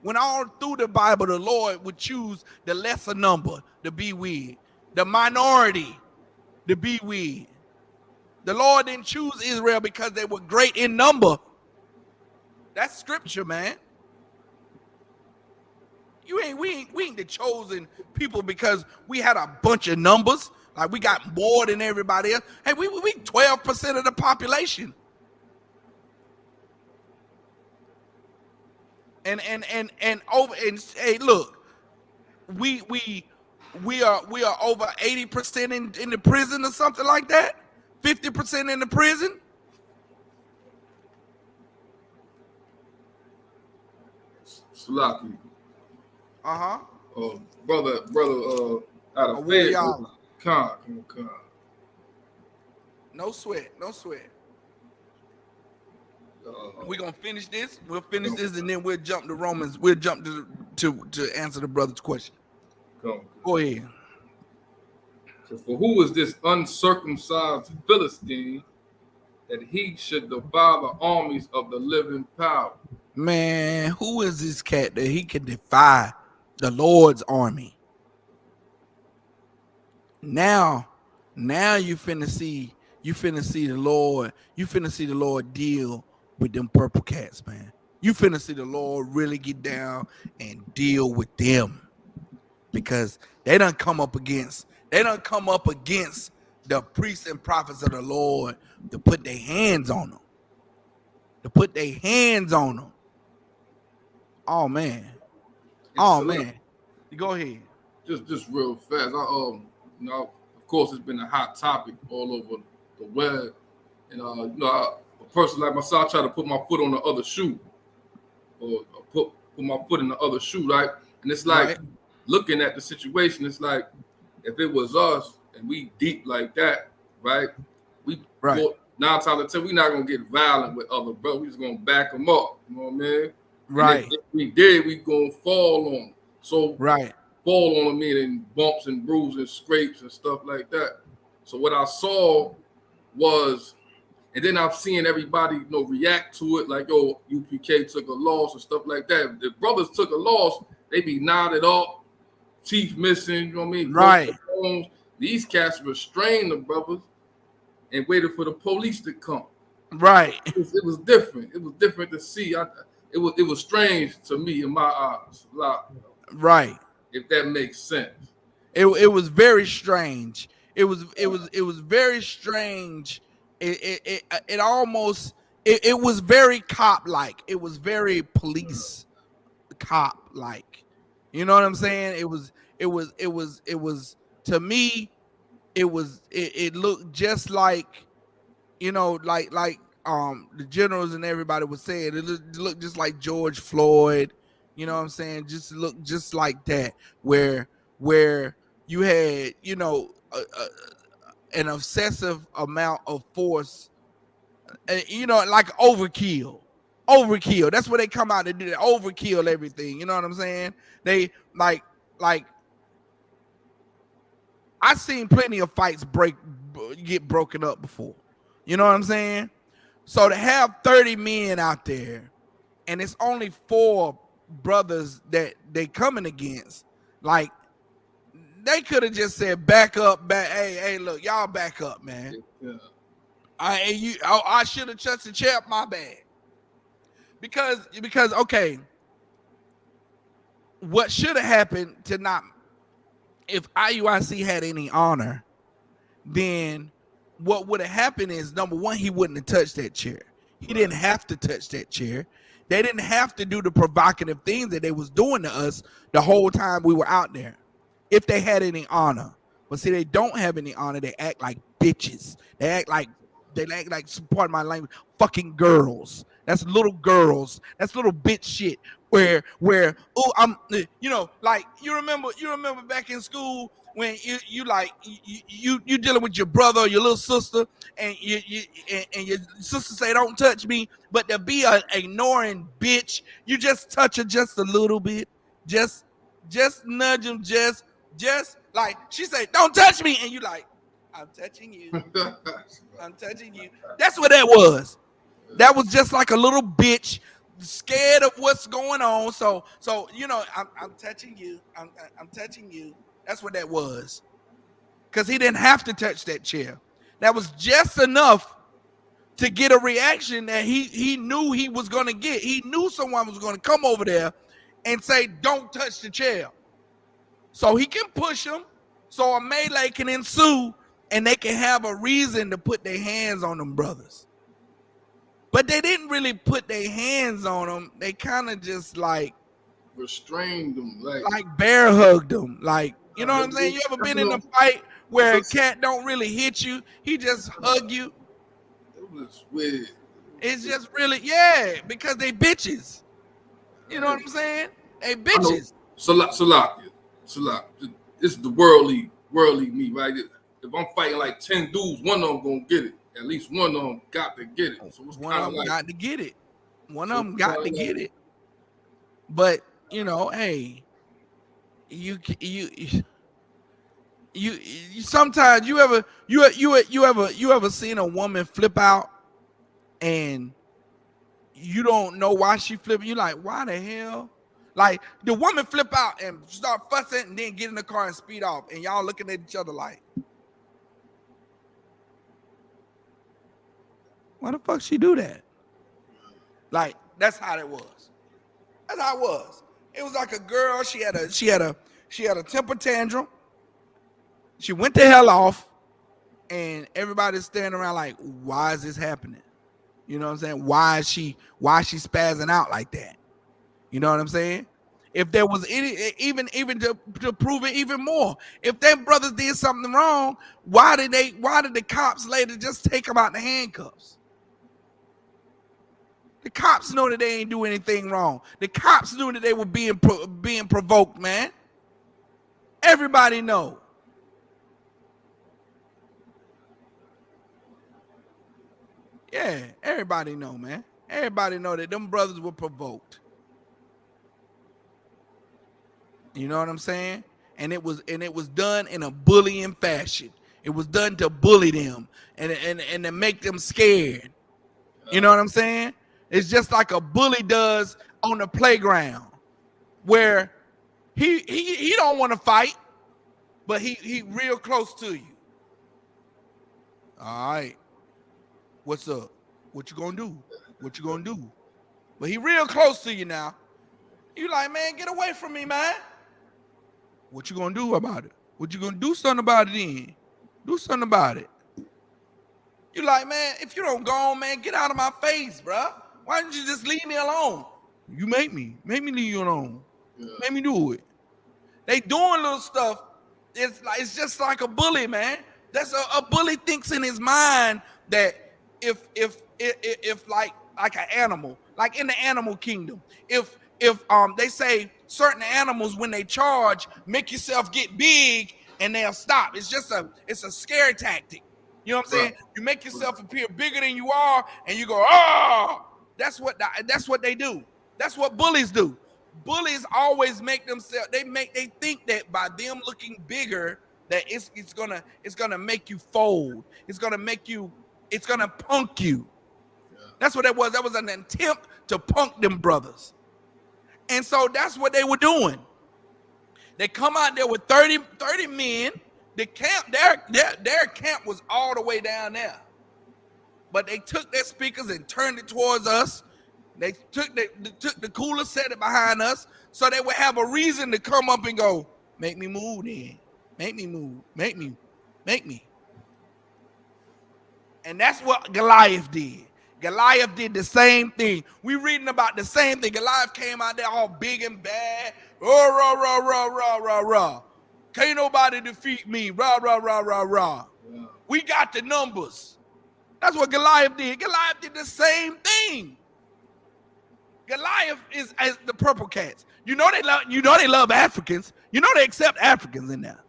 When all through the Bible, the Lord would choose the lesser number to be with, the minority to be with. The Lord didn't choose Israel because they were great in number. That's scripture, man. We ain't the chosen people because we had a bunch of numbers. Like we got more than everybody else. Hey, we 12% of the population. And hey, look, we are over 80% in the prison or something like that. 50% in the prison. Salaki. Uh-huh. Brother, out of Fayetteville. Con. No sweat. We're gonna finish this. We'll finish this and then we'll jump to Romans. We'll jump to answer the brother's question. Go ahead. So for who is this uncircumcised Philistine that he should defy the armies of the living power? Man, who is this cat that he can defy the Lord's army? Now you finna see the Lord. You finna see the Lord deal with them purple cats, man. You finna see the Lord really get down and deal with them because they done come up against the priests and prophets of the Lord to put their hands on them. Oh man. You go ahead. Just real fast. Of course, it's been a hot topic all over the web, and a person like myself, I try to put my foot on the other shoe, or put my foot in the other shoe, right? And it's like looking at the situation. It's like if it was us and we deep like that, right? Well, 9 times out of 10, we're not gonna get violent with other brothers. We just gonna back them up. You know what I mean? Right. If we did, we gonna fall on them. So fall on them meaning bumps and bruises, and scrapes and stuff like that. So what I saw was, and then I've seen everybody react to it like, yo, UPK took a loss and stuff like that. If brothers took a loss, they be knotted up, teeth missing, you know what I mean? Right. Bones. These cats restrained the brothers and waited for the police to come. Right. It was different. It was different to see. It was strange to me in my eyes. Right. If that makes sense. It was very strange. It was very strange. It almost was very cop-like. It was very police cop-like. You know what I'm saying? It was to me, it looked just like, you know, like the generals and everybody was saying, it looked just like George Floyd, you know what I'm saying? Just looked just like that, where you had, you know, an obsessive amount of force, you know, like overkill. That's what they come out to do. They overkill everything. You know what I'm saying? They like I've seen plenty of fights get broken up before. You know what I'm saying? So to have 30 men out there, and it's only 4 brothers that they coming against, like they could have just said, back up, hey, look, y'all back up, man. Yeah. I should have touched the chair, my bad. Because okay, what should have happened to not, if IUIC had any honor, then what would have happened is, number one, he wouldn't have touched that chair. He didn't have to touch that chair. They didn't have to do the provocative things that they was doing to us the whole time we were out there, if they had any honor. But see, they don't have any honor. They act like bitches. They act like, pardon my language, fucking girls. That's little girls. That's little bitch shit. Where oh, I'm, you know, like you remember back in school when you dealing with your brother or your little sister, and and your sister say, don't touch me, but to be an ignoring bitch, you just touch her just a little bit, just nudge them, just like she say, don't touch me, and you like, I'm touching you. I'm touching you. That's what that was. That was just like a little bitch, scared of what's going on. So you know, I'm touching you. I'm touching you. That's what that was. Because he didn't have to touch that chair. That was just enough to get a reaction that he knew he was going to get. He knew someone was going to come over there and say, don't touch the chair. So he can push him, so a melee can ensue, and they can have a reason to put their hands on them brothers. But they didn't really put their hands on them. They kind of just like restrained them, like bear hugged them. Like, you know what I'm saying? You ever been in a fight where a cat don't really hit you? He just hug you. It was weird. It's just really, yeah, because they bitches. You know what I'm saying? They bitches. Salak. This is the worldly me, right? If I'm fighting like 10 dudes, one of them gonna get it. At least one of them got to get it. So it's one of them like, got to get it. One of them got to get it. But you know, hey, you sometimes you ever seen a woman flip out and you don't know why she flipping? You like, why the hell? Like the woman flip out and start fussing and then get in the car and speed off, and y'all looking at each other like, why the fuck she do that? Like, that's how it was. That's how it was. It was like a girl. She had a temper tantrum. She went the hell off, and everybody's standing around like, why is this happening? You know what I'm saying? Why is she spazzing out like that? You know what I'm saying? If there was any, even to prove it even more, if them brothers did something wrong, why did the cops later just take them out the handcuffs? The cops know that they ain't do anything wrong. The cops knew that they were being provoked, man. Everybody know. Yeah, everybody know, man. Everybody know that them brothers were provoked. You know what I'm saying? And it was done in a bullying fashion. It was done to bully them and to make them scared. You know what I'm saying? It's just like a bully does on the playground, where he don't want to fight, but he real close to you. All right, what's up? What you gonna do? What you gonna do? But he real close to you now. You like, man, get away from me, man. What you gonna do about it? What you gonna do something about it then? Do something about it. You like, man, if you don't go on, man, get out of my face, bruh. Why don't you just leave me alone? You make me leave you alone. Yeah. Make me do it. They doing little stuff. It's just like a bully, man. That's a bully thinks in his mind that if like an animal, like in the animal kingdom, if they say certain animals when they charge, make yourself get big and they'll stop. It's a scare tactic. You know what I'm saying? You make yourself appear bigger than you are, and you go, oh, that's what they do. That's what bullies do. Bullies always make themselves. They think that by them looking bigger, that it's gonna make you fold. It's gonna punk you. That's what that was. That was an attempt to punk them brothers. And so that's what they were doing. They come out there with 30 men. The camp, their camp was all the way down there. But they took their speakers and turned it towards us. They took the cooler, set it behind us, so they would have a reason to come up and go, make me move then. Make me move. Make me. And that's what Goliath did. Goliath did the same thing. We reading about the same thing. Goliath came out there all big and bad. Rah, rah, rah, rah, rah, rah, rah. Can't nobody defeat me. Rah, rah, rah, rah, rah. Yeah. We got the numbers. That's what Goliath did. Goliath did the same thing. Goliath is as the purple cats. They love Africans. They accept Africans in there.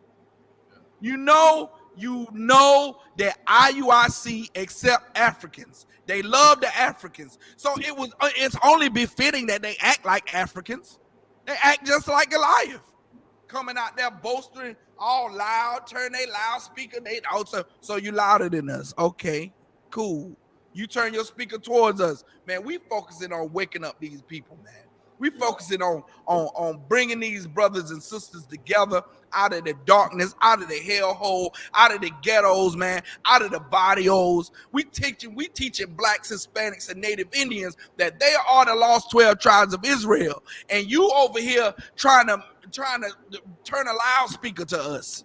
You know that IUIC accept Africans. They love the Africans. So it's only befitting that they act like Africans. They act just like Goliath. Coming out there boasting all loud, turn their loudspeaker. So you louder than us. Okay, cool. You turn your speaker towards us. Man, we focusing on waking up these people, man. We focusing on bringing these brothers and sisters together out of the darkness, out of the hellhole, out of the ghettos, man, out of the barrios. We teaching blacks, Hispanics, and Native Indians that they are the lost 12 tribes of Israel. And you over here trying to turn a loudspeaker to us.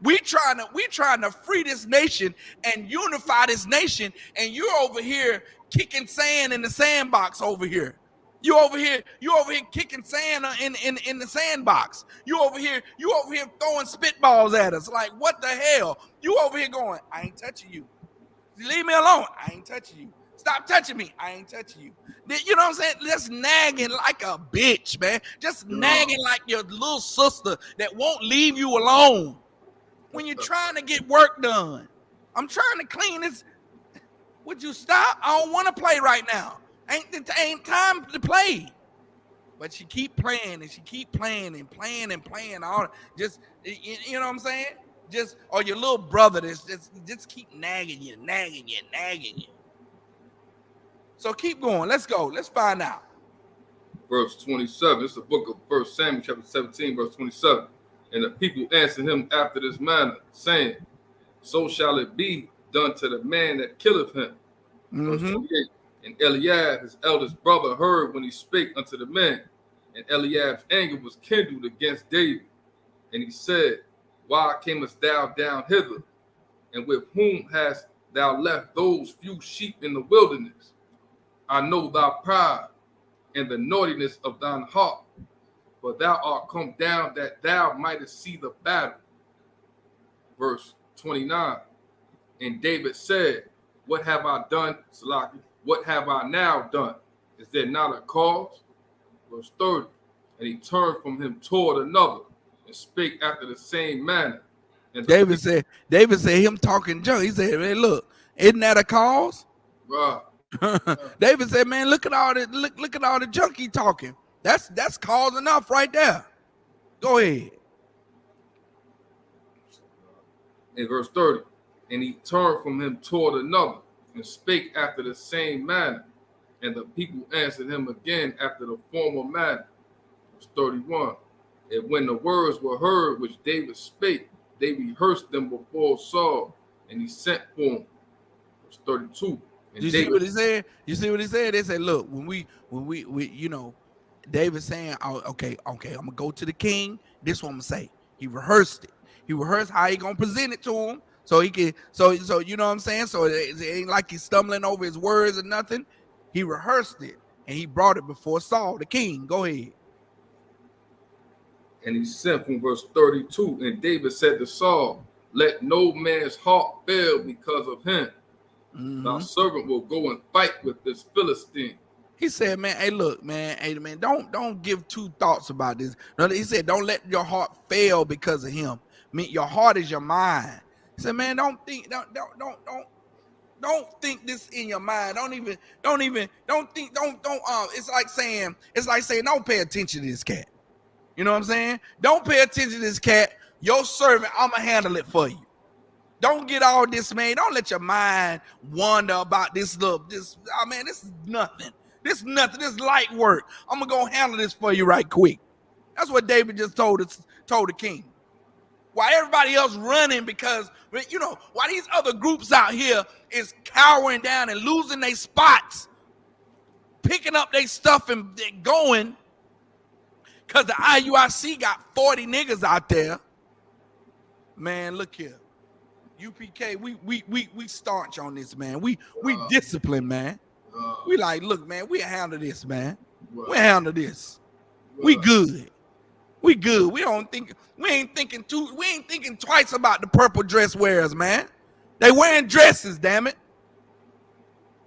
We trying to free this nation and unify this nation, and you're over here kicking sand in the sandbox over here. You over here kicking sand in the sandbox. You over here throwing spitballs at us. Like, what the hell? You over here going, I ain't touching you. Leave me alone. I ain't touching you. Stop touching me. I ain't touching you. You know what I'm saying? Just nagging like a bitch, man. Just nagging like your little sister that won't leave you alone when you're trying to get work done. I'm trying to clean this. Would you stop? I don't want to play right now. Ain't time to play. But she keep playing and she keep playing and playing and playing. All just, you know what I'm saying? Or your little brother that's just keep nagging you. So keep going. Let's go. Let's find out. Verse 27. It's the book of 1 Samuel chapter 17, verse 27. And the people answered him after this manner, saying, so shall it be done to the man that killeth him. Verse 28. And Eliab, his eldest brother, heard when he spake unto the men. And Eliab's anger was kindled against David. And he said, why camest thou down hither? And with whom hast thou left those few sheep in the wilderness? I know thy pride and the naughtiness of thine heart. For thou art come down that thou mightest see the battle. Verse 29. And David said, what have I done, Salaki? What have I now done? Is there not a cause? Verse 30. And he turned from him toward another and spake after the same manner. And David said him talking junk. He said, hey, look, isn't that a cause? Right. David said, man, look at all the junk he talking. That's cause enough right there. Go ahead. In verse 30. And he turned from him toward another and spake after the same manner. And the people answered him again after the former manner. Verse 31. And when the words were heard which David spake, they rehearsed them before Saul, and he sent for him. Verse 32. And you see what he said? You see what he said? They said, look, when we David saying, oh, okay, I'm gonna go to the king. This is what I'm gonna say. He rehearsed it. He rehearsed how he gonna present it to him. So he can, so you know what I'm saying? So it ain't like he's stumbling over his words or nothing. He rehearsed it and he brought it before Saul, the king. Go ahead. And he sent from verse 32. And David said to Saul, Let no man's heart fail because of him. Thy servant will go and fight with this Philistine. He said, man, hey, look, man, hey, man, don't give two thoughts about this. No, he said, don't let your heart fail because of him. I mean, your heart is your mind. He said, man, don't think this in your mind. Don't think. It's like saying, don't pay attention to this cat. You know what I'm saying? Don't pay attention to this cat. Your servant, I'ma handle it for you. Don't get all this, man. Don't let your mind wander about this little, this is nothing. This is nothing. This is light work. I'm gonna go handle this for you right quick. That's what David just told the king. While everybody else running because, you know, while these other groups out here is cowering down and losing their spots, picking up their stuff and going, because the IUIC got 40 niggas out there. Man, look here. UPK, we staunch on this, man. We disciplined, man. We like, look, man, we handle this, man. We handle this. We good. We good. We ain't thinking twice about the purple dress wearers, man. They wearing dresses, damn it.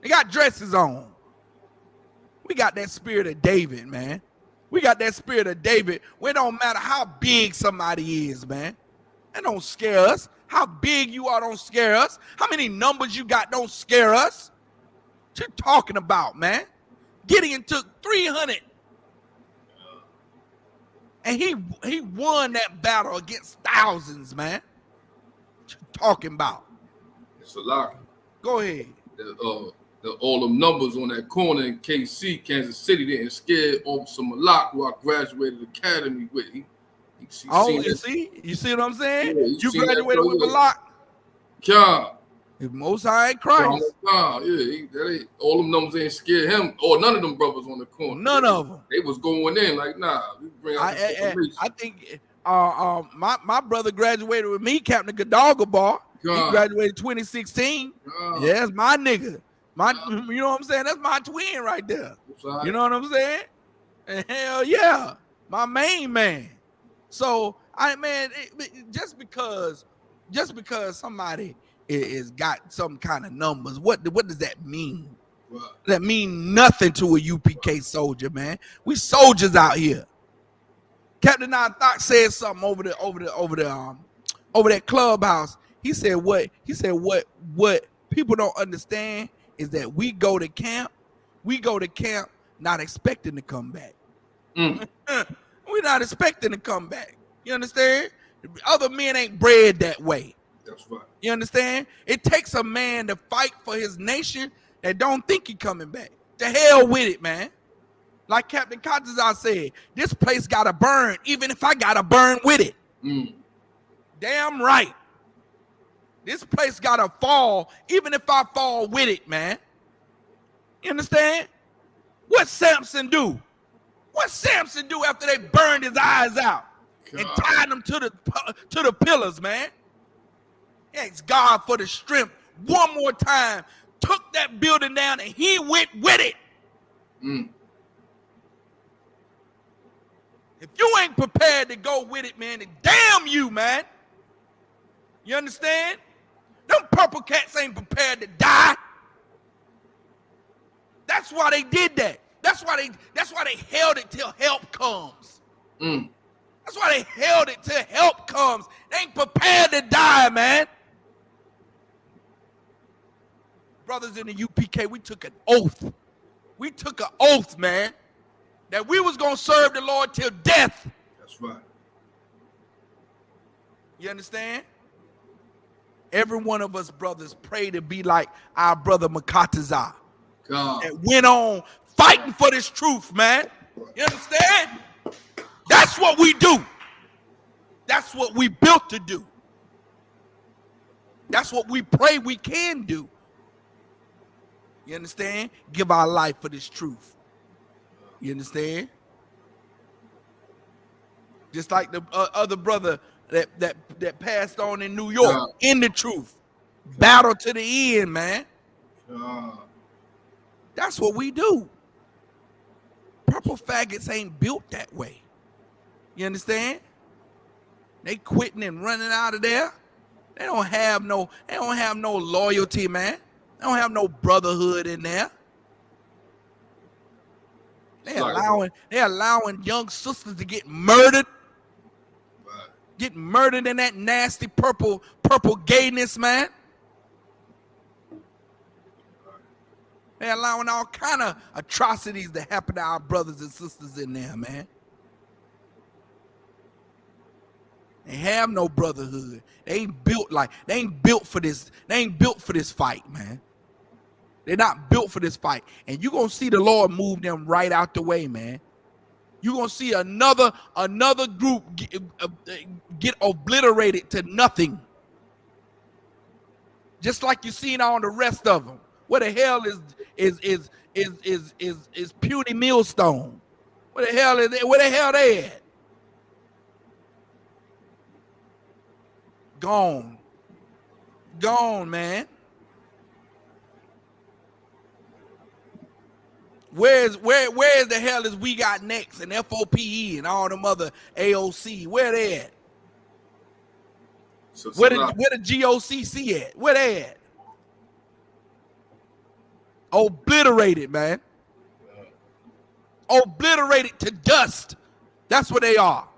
They got dresses on. We got that spirit of David, man. We got that spirit of David. It don't matter how big somebody is, man. That don't scare us. How big you are don't scare us. How many numbers you got don't scare us. What you talking about, man? Gideon took 300. And he won that battle against thousands, man. What you talking about? It's a lot. Go ahead. All them numbers on that corner in KC, Kansas City, didn't scare Officer Malak, who I graduated academy with. You see what I'm saying? Yeah, you graduated with Malak. God. If Most High Christ. All them numbers ain't scared him or none of them brothers on the corner. None of them. They was going in like, nah. We bring out I think my brother graduated with me, Captain Gadalgabar. He graduated 2016. Yeah, that's my nigga. You know what I'm saying? That's my twin right there. You know what I'm saying? And hell yeah, my main man. So just because somebody is got some kind of numbers, what does that mean? Right. That mean nothing to a UPK soldier, man. We soldiers out here. Captain Thought said something over that clubhouse. He said what people don't understand is that we go to camp not expecting to come back. We're not expecting to come back. You understand? Other men ain't bred that way. That's right. You understand? It takes a man to fight for his nation that don't think he coming back. To hell with it, man. Like Captain Katazar said, this place gotta burn, even if I gotta burn with it. Damn right. This place gotta fall, even if I fall with it, man. You understand? What Samson do? What Samson do after they burned his eyes out and tied him to the pillars, man? Thanks God for the strength. One more time, took that building down, and he went with it. If you ain't prepared to go with it, man, then damn you, man. You understand? Them purple cats ain't prepared to die. That's why they did that. That's why they held it till help comes. That's why they held it till help comes. They ain't prepared to die, man. Brothers in the UPK, we took an oath. We took an oath, man, that we was going to serve the Lord till death. That's right. You understand? Every one of us brothers pray to be like our brother Makatazar. That went on fighting for this truth, man. You understand? That's what we do. That's what we built to do. That's what we pray we can do. You understand? Give our life for this truth. You understand? Just like the other brother that passed on in New York, in the truth. Battle to the end, man. That's what we do. Purple faggots ain't built that way. You understand? They quitting and running out of there. They don't have no loyalty, man. They don't have no brotherhood in there. They're allowing young sisters to get murdered. Right. Get murdered in that nasty purple gayness, man. They're allowing all kind of atrocities to happen to our brothers and sisters in there, man. They have no brotherhood. They ain't built for this. They ain't built for this fight, man. They're not built for this fight. And you're going to see the Lord move them right out the way, man. You're going to see another group get obliterated to nothing. Just like you seen on the rest of them. Where the hell is Puny Millstone? Where the hell they at? Gone, man. Where the hell is We Got Next and FOPE and all them other AOC? Where they at? Where the GOCC at? Where they at? Obliterated, man. Obliterated to dust. That's what they are.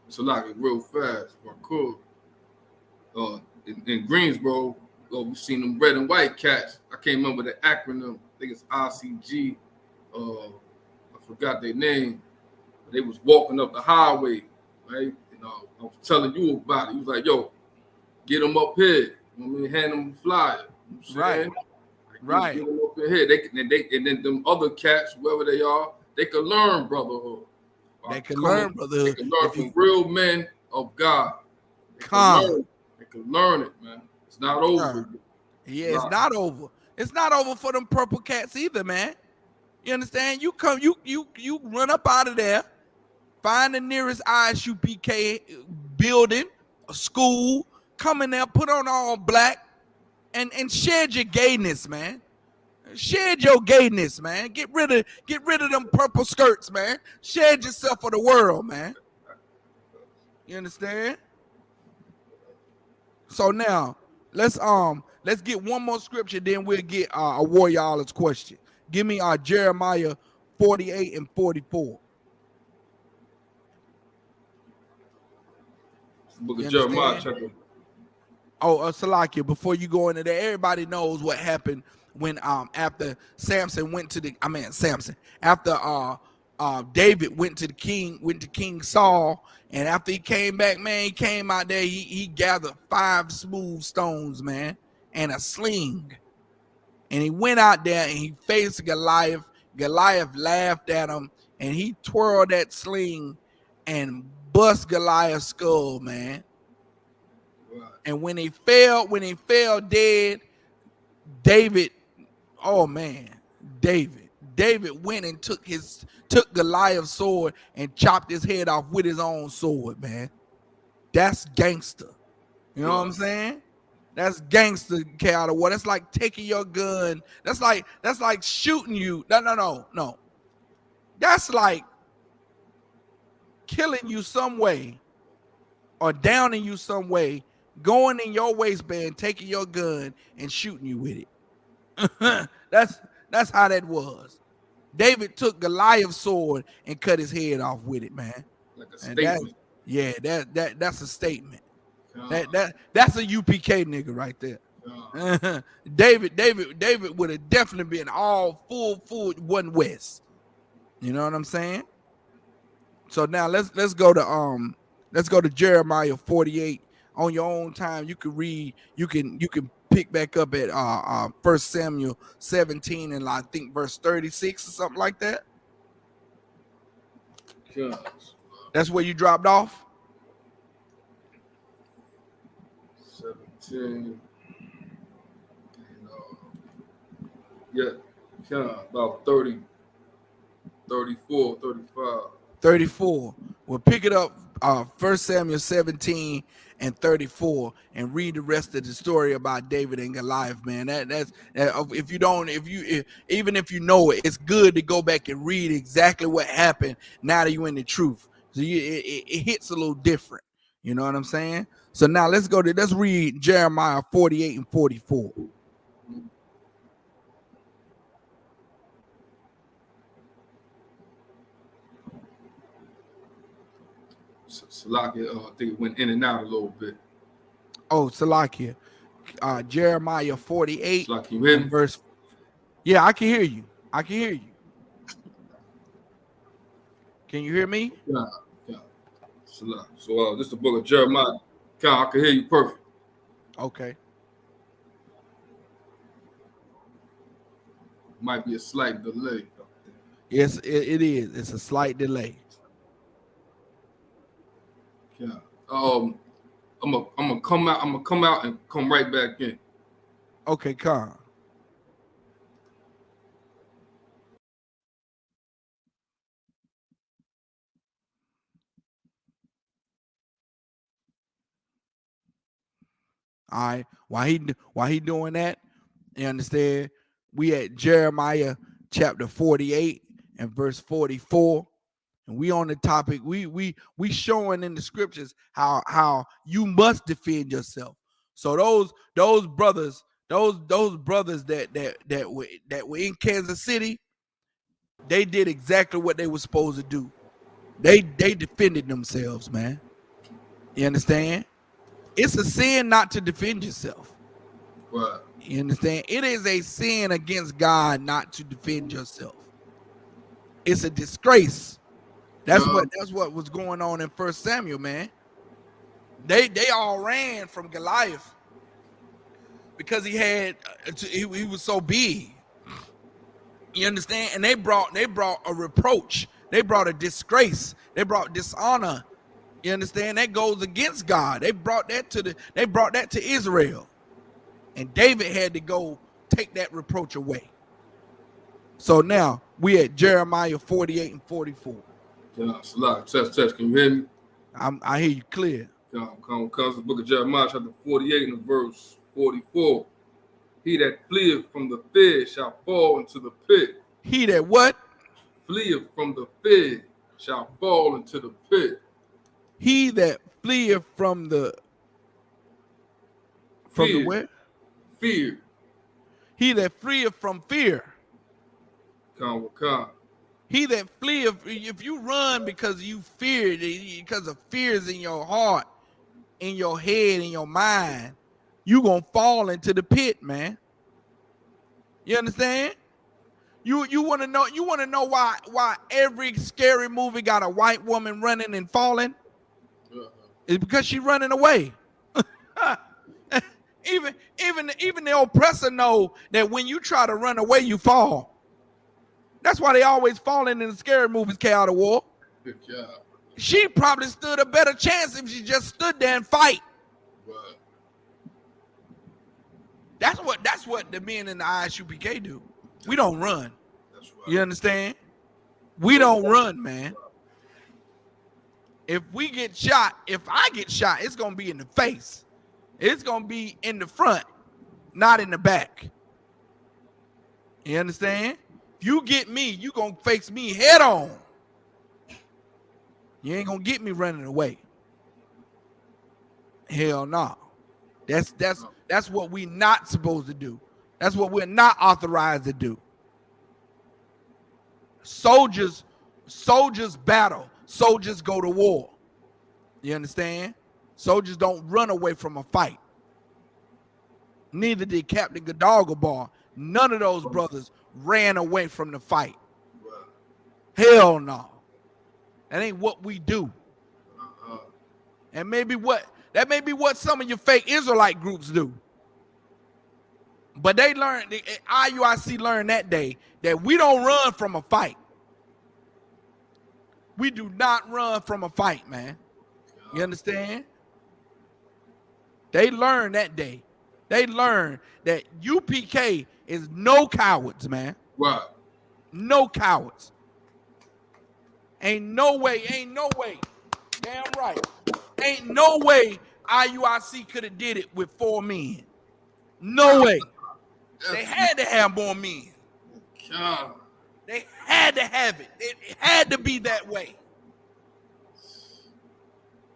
So like it real fast, if I could. In Greensboro, we seen them red and white cats. I can't remember the acronym. I think it's ICG. I forgot their name. They was walking up the highway, right? I was telling you about it. He was like, "Yo, get them up here." You know what I mean? Hand them a flyer. You know right. Right. Get them up in here. And then them other cats, whoever they are, they can learn brotherhood. They can learn brotherhood. They can learn from real men of God. They can learn it, man. It's not over. Yeah, it's not over. It's not over for them purple cats either, man. You understand? You run up out of there, find the nearest Isupk building, a school, come in there, put on all black, and shed your gayness, man. Shed your gayness, man. Get rid of them purple skirts, man. Shed yourself for the world, man. You understand? So now let's get one more scripture, then we'll get a Warrior's question. Give me Jeremiah 48 and 44. Book of Jeremiah chapter. Salakia, before you go into there, everybody knows what happened when after Samson went to after David went to King Saul, and after he came back, man, he came out there, he gathered 5 smooth stones, man, and a sling. And he went out there and he faced Goliath. Goliath laughed at him, and he twirled that sling and bust Goliath's skull, man. Right. And when he fell dead, David went and took Goliath's sword and chopped his head off with his own sword, man. That's gangster. You know what I'm saying? That's gangster, out of war. That's like taking your gun. That's like shooting you. No. That's like killing you some way or downing you some way, going in your waistband, taking your gun and shooting you with it. That's how that was. David took Goliath's sword and cut his head off with it, man. Like a statement. That's a statement. That's a UPK nigga right there. David would have definitely been all full one west. You know what I'm saying? So now let's go to Jeremiah 48 on your own time. You can read. You can pick back up at 1 Samuel 17 and I think verse 36 or something like that. That's where you dropped off. 17. About 30, 34, 35. 34. We'll pick it up 1 Samuel 17 and 34 and read the rest of the story about David and Goliath, man. That's even if you know it, it's good to go back and read exactly what happened now that you're in the truth. So it hits a little different. You know what I'm saying? So now let's read Jeremiah 48 and 44. Salakia, I think it went in and out a little bit. Oh, Salakia. Jeremiah 48 Salakia, you hear me? and verse. Yeah, I can hear you. I can hear you. Can you hear me? Yeah. Salakia. So this is the book of Jeremiah. I can hear you perfect. Okay. Might be a slight delay. Yes, it is. It's a slight delay. Yeah. I'm gonna come out and come right back in. Okay, come. All right. While he doing that, you understand? We at Jeremiah chapter 48 and verse 44. And we on the topic, we showing in the scriptures how you must defend yourself. So those brothers that were in Kansas City, they did exactly what they were supposed to do. They defended themselves, man. You understand? It's a sin not to defend yourself. Right. You understand? It is a sin against God not to defend yourself. It's a disgrace. That's what was going on in 1 Samuel, man. They all ran from Goliath because he was so big. You understand? And they brought a reproach. They brought a disgrace. They brought dishonor. You understand? That goes against God. They brought that to Israel. And David had to go take that reproach away. So now we at Jeremiah 48 and 44. Yeah, it's a lot. Test. Can you hear me? I hear you clear. Comes the book of Jeremiah, chapter 48 and verse 44. He that fleeth from the fear shall fall into the pit. He that what? Fleeth from the fear shall fall into the pit. He that fleeth from the where? Fear. He that fleeth from fear. Come. He that fleeth, if you run because you fear, because of fears in your heart, in your head, in your mind, you gonna fall into the pit, man. You understand? You want to know why every scary movie got a white woman running and falling? It's because she's running away. Even the oppressor know that when you try to run away, you fall. That's why they always falling in the scary movies, N.W.O. Good job. She probably stood a better chance if she just stood there and fight. Right. That's what the men in the Isupk do. We don't run. That's right. You understand? We don't run, man. If I get shot, it's gonna be in the face. It's gonna be in the front, not in the back. You understand? If you get me, you gonna face me head on. You ain't gonna get me running away. Hell no. That's what we not supposed to do. That's what we're not authorized to do. Soldiers battle. Soldiers go to war. You understand? Soldiers don't run away from a fight. Neither did Captain Gadalgabar. None of those brothers ran away from the fight. Hell no. That ain't what we do. And that may be what some of your fake Israelite groups do. But they learned, the IUIC learned that day that we don't run from a fight. We do not run from a fight, man. You understand? They learned that day. They learned that UPK is no cowards, man. Right. No cowards. Ain't no way. Damn right. Ain't no way IUIC could have did it with 4 men. No way. They had to have more men. God. They had to have it. It had to be that way.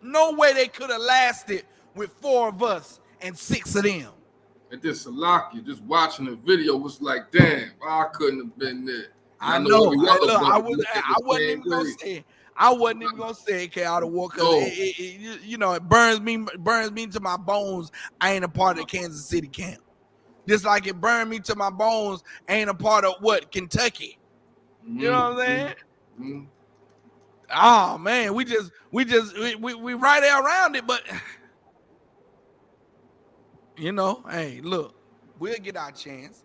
No way they could have lasted with 4 of us and 6 of them. And this Salaki, just watching the video was like, damn, I couldn't have been there. I know. I wasn't even gonna say it. I wasn't even gonna say it out of war because it burns me to my bones. I ain't a part of the Kansas City camp. Just like it burned me to my bones. I ain't a part of Kentucky. You know what I'm saying? Mm-hmm. Oh man, we right there around it, but hey, look, we'll get our chance.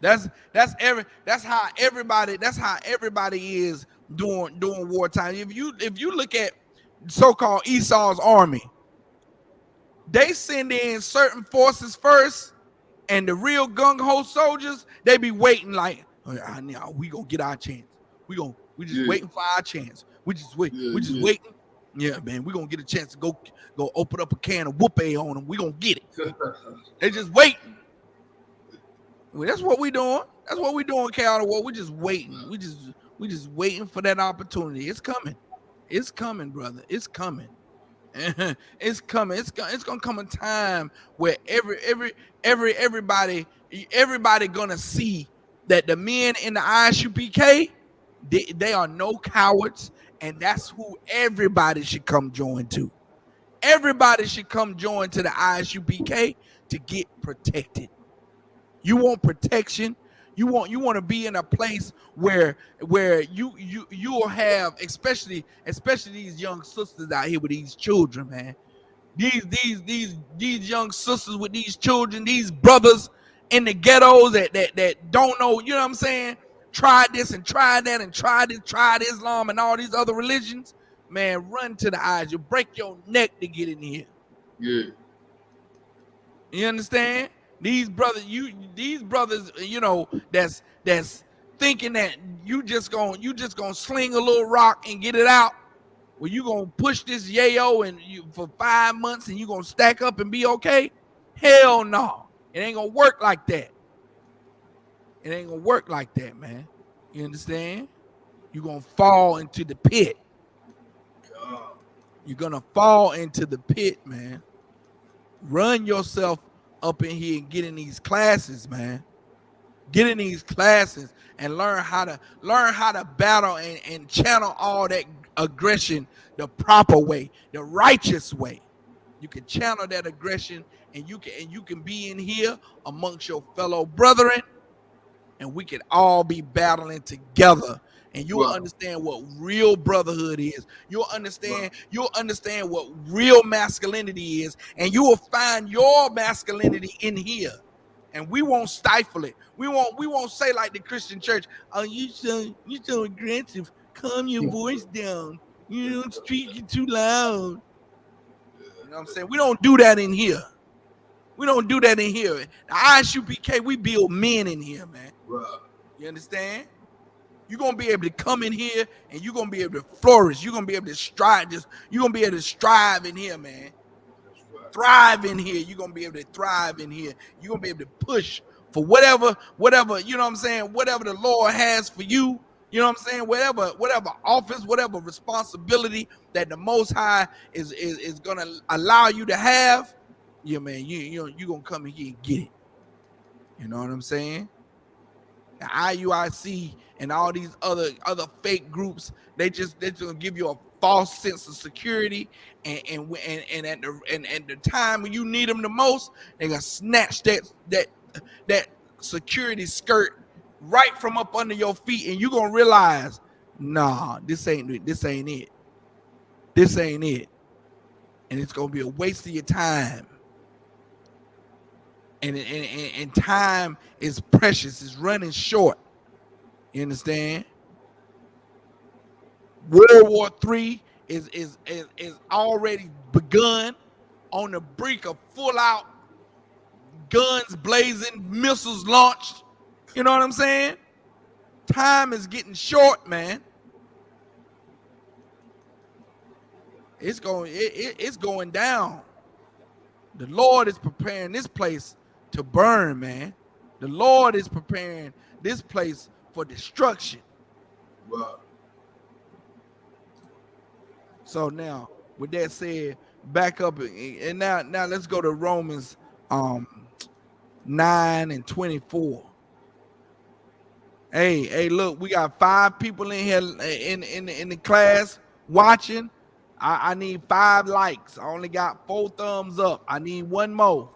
That's how everybody is during wartime. If you look at so-called Esau's army, they send in certain forces first, and the real gung-ho soldiers, they be waiting like, we gonna get our chance. We just waiting for our chance. We just waiting. Yeah, man, we gonna get a chance to go open up a can of whoop-a on them. We gonna get it. They just waiting. Well, that's what we doing. That's what we doing, N.W.O. We just waiting. We just waiting for that opportunity. It's coming. It's coming, brother. It's coming. It's coming. It's gonna come a time where everybody gonna see that the men in the Isupk, they are no cowards, and that's who everybody should come join to. Everybody should come join to the Isupk to get protected. You want protection. You want to be in a place where you will have, especially these young sisters out here with these children, man. These young sisters with these children, these brothers in the ghettos that don't know, you know what I'm saying? Tried this and tried that and tried Islam and all these other religions. Man, run to the eyes. You break your neck to get in here. Yeah. You understand? These brothers, that's thinking that you just gonna sling a little rock and get it out. Well, you gonna push this yayo and for 5 months and you gonna stack up and be okay? Hell no. It ain't gonna work like that. It ain't gonna work like that, man. You understand? You're gonna fall into the pit. You're gonna fall into the pit, man. Run yourself up in here and get in these classes, man. Get in these classes and learn how to battle and channel all that aggression the proper way, the righteous way. You can channel that aggression, and you can be in here amongst your fellow brethren, and we can all be battling together. And you'll understand what real brotherhood is. You'll understand what real masculinity is, and you will find your masculinity in here. And we won't stifle it. We won't say like the Christian church, "Oh, you so aggressive. Calm your voice down. You don't speak too loud." You know what I'm saying? We don't do that in here. We don't do that in here. The Isupk, we build men in here, man. Right. You understand? You're going to be able to come in here and you're going to be able to flourish. You're going to be able to strive. You're going to be able to strive in here, man. Right. Thrive in here. You're going to be able to thrive in here. You're going to be able to push for whatever, you know what I'm saying? Whatever the Lord has for you, you know what I'm saying? Whatever office, whatever responsibility that the Most High is going to allow you to have, yeah, man, you're going to come in here and get it. You know what I'm saying? The IUIC and all these other fake groups, they're just gonna give you a false sense of security, and at the time when you need them the most, they're gonna snatch that security skirt right from up under your feet, and you're gonna realize, nah, this ain't it. This ain't it. And it's gonna be a waste of your time. And time is precious. It's running short. You understand? World War III is already begun, on the brink of full out guns blazing, missiles launched. You know what I'm saying? Time is getting short, man. It's going down. The Lord is preparing this place to burn, man. The Lord is preparing this place for destruction. Wow. So now, with that said, back up, and now let's go to Romans 9:24. Hey, look, we got 5 people in here in the class watching. I need 5 likes. I only got 4 thumbs up. I need 1 more.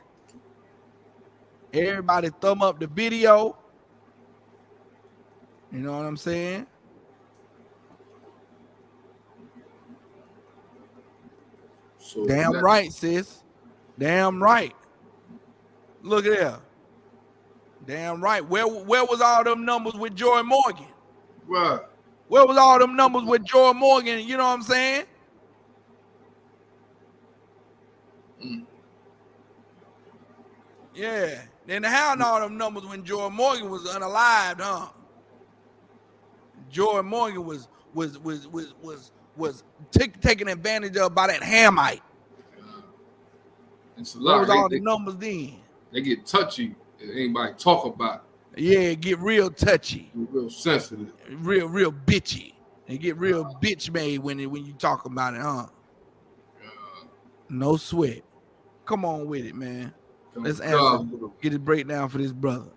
Everybody thumb up the video. You know what I'm saying? So damn right, sis. Damn right. Look at that. Damn right. Where was all them numbers with Joy Morgan? Right. Where was all them numbers with Joy Morgan? You know what I'm saying? Yeah. Then how all them numbers when Joy Morgan was unalived, huh? Joy Morgan was taken advantage of by that Hamite. What was all the numbers then? They get touchy if anybody talk about it. Yeah, get real touchy. Real sensitive. Real bitchy. They get real bitch made when you talk about it, huh? No sweat. Come on with it, man. Let's answer. Get it breakdown for this brother.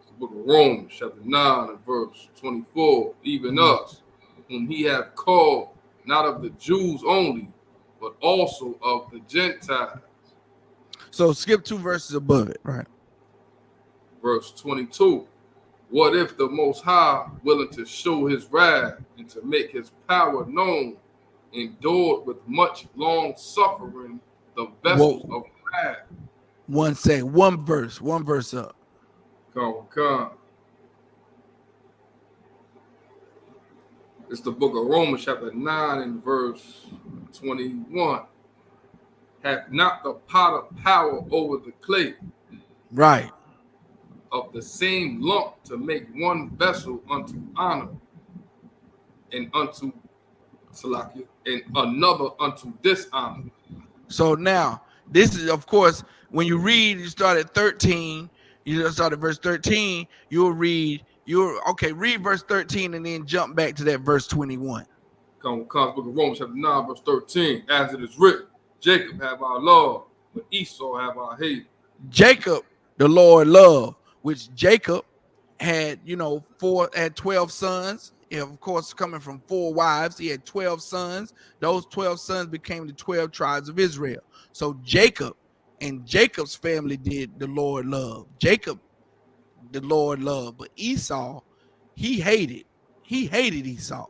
The book of Romans, chapter 9 and verse 24. Even us, whom he hath called, not of the Jews only, but also of the Gentiles. So skip 2 verses above it, right? Verse 22. What if the Most High, willing to show his wrath and to make his power known, endured with much long suffering the vessels of wrath? One verse up. Come. It's the book of Romans, chapter 9 and verse 21. Hath not the potter power over the clay? Right. Of the same lump to make one vessel unto honor, and unto Salakia, and another unto dishonor. So now, this is, of course, when you read, you start at 13, you start at verse 13, read verse 13 and then jump back to that verse 21. Come, book of Romans, chapter 9, verse 13. As it is written, Jacob have our love, but Esau have our hate. Jacob, the Lord loved, which Jacob had, 12 sons. Of course, coming from 4 wives, he had 12 sons. Those 12 sons became the 12 tribes of Israel. So Jacob and Jacob's family did the Lord love. Jacob, the Lord loved, but Esau, he hated Esau.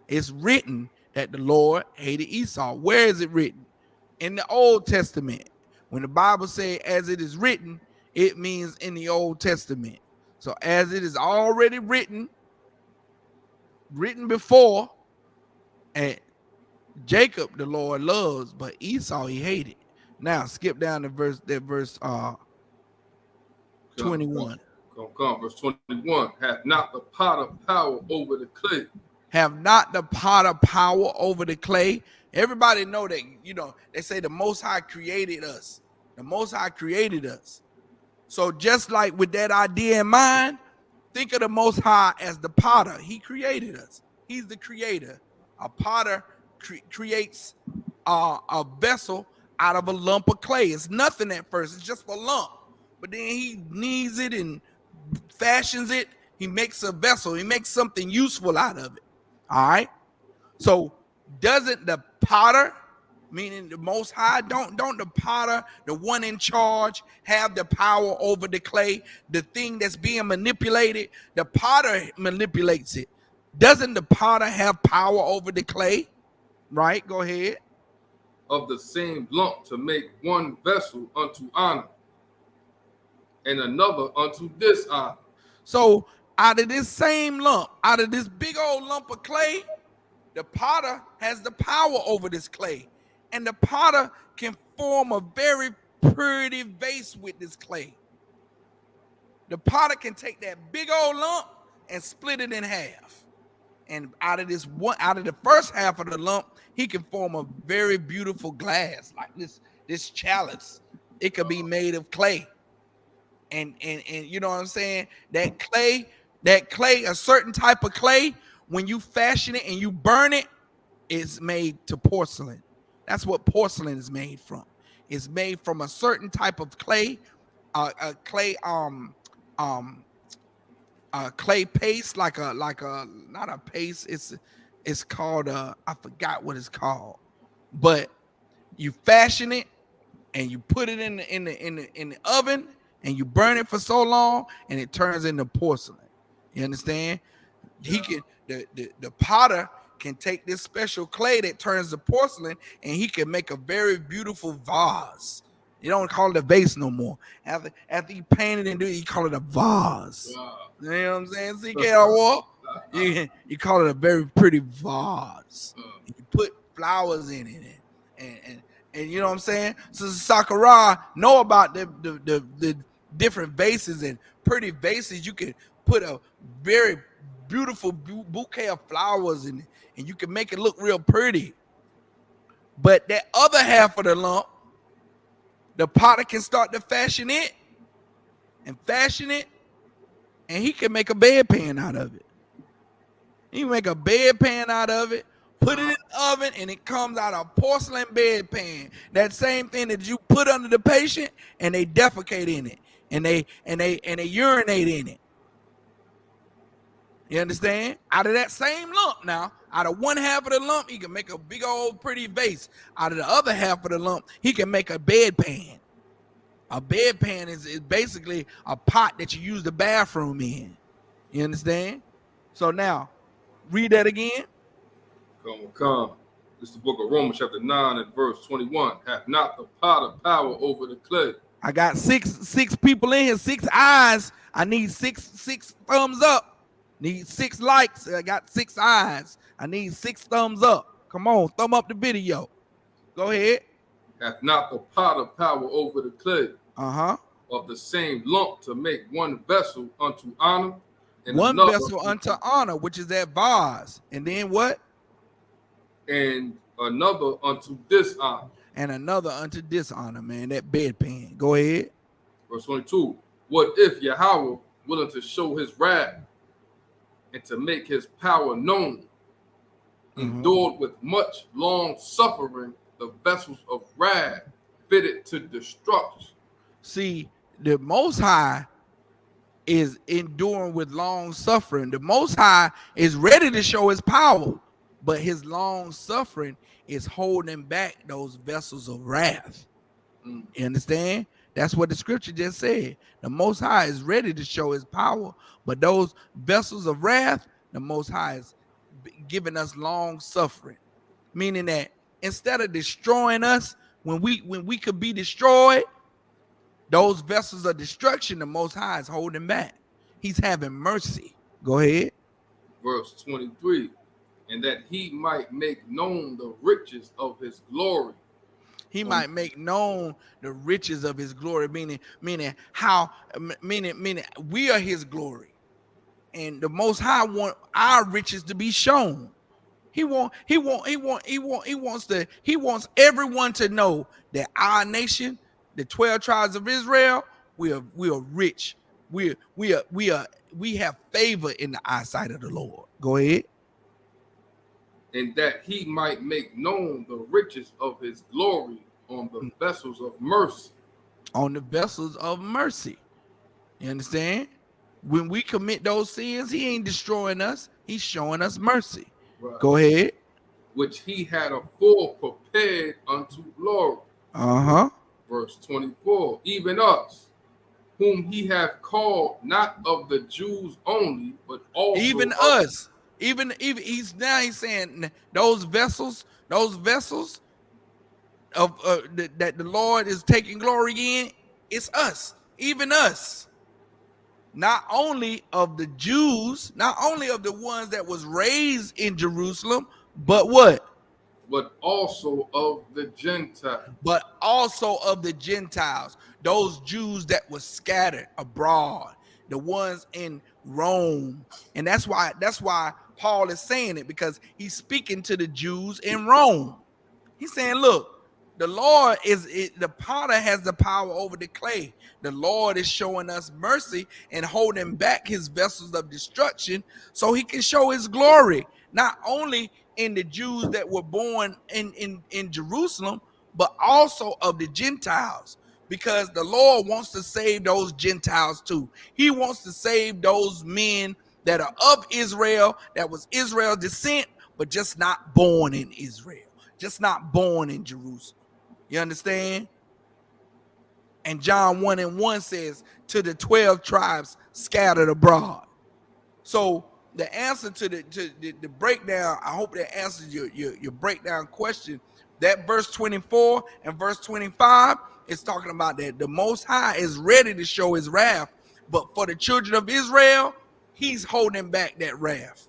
It's written that the Lord hated Esau. Where is it written? In the Old Testament. When the Bible says, as it is written, it means in the Old Testament. So as it is already written before, and Jacob the Lord loves, but Esau he hated. Now skip down to verse 21. Come, verse 21. Hath not the potter power over the clay? Have not the potter power over the clay? Everybody know that, they say the Most High created us. The Most High created us. So just like with that idea in mind, think of the Most High as the potter. He created us. He's the creator. A potter creates a vessel out of a lump of clay. It's nothing at first. It's just a lump. But then he kneads it and fashions it. He makes a vessel. He makes something useful out of it. All right. So doesn't the potter, meaning the Most High, don't the potter, the one in charge, have the power over the clay, the thing that's being manipulated? The potter manipulates it. Doesn't the potter have power over the clay? Right? Go ahead. Of the same lump to make one vessel unto honor, and another unto dishonor. So out of this same lump, out of this big old lump of clay, the potter has the power over this clay. And the potter can form a very pretty vase with this clay. The potter can take that big old lump and split it in half. And out of the first half of the lump, he can form a very beautiful glass, like this chalice. It could be made of clay. And you know what I'm saying? That clay, a certain type of clay, when you fashion it and you burn it, it's made to porcelain. That's what porcelain is made from. It's made from a certain type of clay, clay clay paste, like a not a paste. It's called I forgot what it's called, but you fashion it and you put it in the oven and you burn it for so long and it turns into porcelain. You understand? He can the potter can take this special clay that turns to porcelain and he can make a very beautiful vase. You don't call it a vase no more. After he painted and do it, you call it a vase. Wow. You know what I'm saying? CK, you call it a very pretty vase. You put flowers in it and you know what I'm saying? So Sakura know about the different vases and pretty vases. You can put a very beautiful bouquet of flowers in it, and you can make it look real pretty. But that other half of the lump, the potter can start to fashion it, and he can make a bedpan out of it. He can make a bedpan out of it, put it in the oven, and it comes out a porcelain bedpan. That same thing that you put under the patient, and they defecate in it, and they urinate in it. You understand? Out of that same lump now, out of one half of the lump, he can make a big old pretty vase. Out of the other half of the lump, he can make a bedpan. A bedpan is basically a pot that you use the bathroom in. You understand? So now, read that again. Come. This is the book of Romans, chapter 9 and verse 21. Have not the potter power over the clay. I got six people in here, 6 eyes. I need six thumbs up. Need 6 likes. I got 6 eyes. I need 6 thumbs up. Come on, thumb up the video. Go ahead. Hath not the potter power over the clay of the same lump to make one vessel unto honor, and one vessel unto honor, which is that vase, and then what? And another unto dishonor. And another unto dishonor, man. That bedpan. Go ahead. Verse 22. What if Yahweh willing to show his wrath and to make his power known, endured with much long suffering the vessels of wrath fitted to destruction. See, the Most High is enduring with long suffering. The Most High is ready to show his power, but his long suffering is holding back those vessels of wrath. You understand? That's what the scripture just said. The Most High is ready to show his power, but those vessels of wrath, the Most High is giving us long suffering, meaning that instead of destroying us when we could be destroyed, those vessels of destruction, the Most High is holding back. He's having mercy. Go ahead. Verse 23, and that he might make known the riches of his glory. He might make known the riches of his glory, meaning we are his glory, and the Most High want our riches to be shown. He wants everyone to know that our nation, the 12 tribes of Israel, we are rich. We have favor in the eyesight of the Lord. Go ahead. And that he might make known the riches of his glory on the vessels of mercy. On the vessels of mercy. You understand? When we commit those sins, he ain't destroying us. He's showing us mercy. Right. Go ahead. Which he had afore prepared unto glory. Verse 24. Even us, whom he hath called, not of the Jews only, but also even us. Even he's saying those vessels of that the Lord is taking glory in, it's us, even us. Not only of the Jews, not only of the ones that was raised in Jerusalem, but what? But also of the Gentiles. But also of the Gentiles, those Jews that were scattered abroad, the ones in Rome. And that's why Paul is saying it, because he's speaking to the Jews in Rome. He's saying, look, the Lord the potter has the power over the clay. The Lord is showing us mercy and holding back his vessels of destruction so he can show his glory. not only in the Jews that were born in Jerusalem, but also of the Gentiles, because the Lord wants to save those Gentiles too. He wants to save those men that are of Israel, that was Israel's descent, but just not born in Israel, just not born in Jerusalem. You understand? And John 1:1 says, to the 12 tribes scattered abroad. So the answer to the breakdown, I hope that answers your breakdown question. That verse 24 and verse 25 is talking about that the Most High is ready to show his wrath, but for the children of Israel, he's holding back that wrath.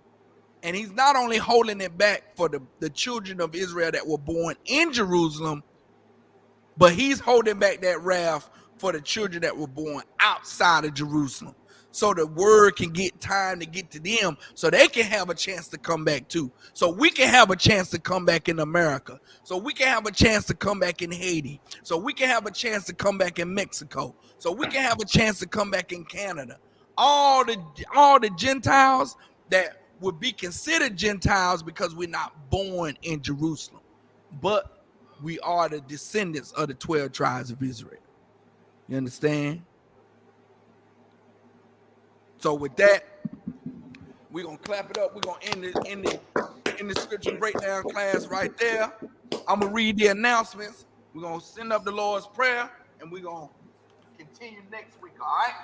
And he's not only holding it back for the children of Israel that were born in Jerusalem, but he's holding back that wrath for the children that were born outside of Jerusalem, so the word can get time to get to them, so they can have a chance to come back too. So we can have a chance to come back in America. So we can have a chance to come back in Haiti. So we can have a chance to come back in Mexico. So we can have a chance to come back in Canada. All the Gentiles that would be considered Gentiles because we're not born in Jerusalem, but we are the descendants of the 12 tribes of Israel. You understand? So with that, we're gonna clap it up. We're gonna end the scripture breakdown class right there. I'm gonna read the announcements. We're gonna send up the Lord's Prayer, and we're gonna continue next week. All right.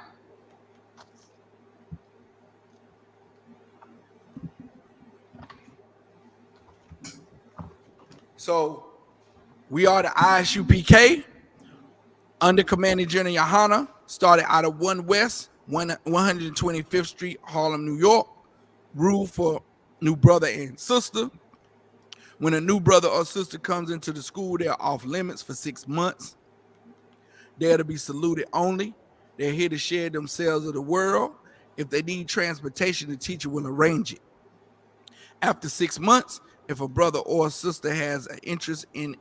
So we are the Isupk under Commanding General Yohana, started out of 1 West, 125th Street, Harlem, New York. Rule for new brother and sister. When a new brother or sister comes into the school, they're off limits for 6 months. They're to be saluted only. They're here to share themselves of the world. If they need transportation, the teacher will arrange it. After 6 months, if a brother or a sister has an interest in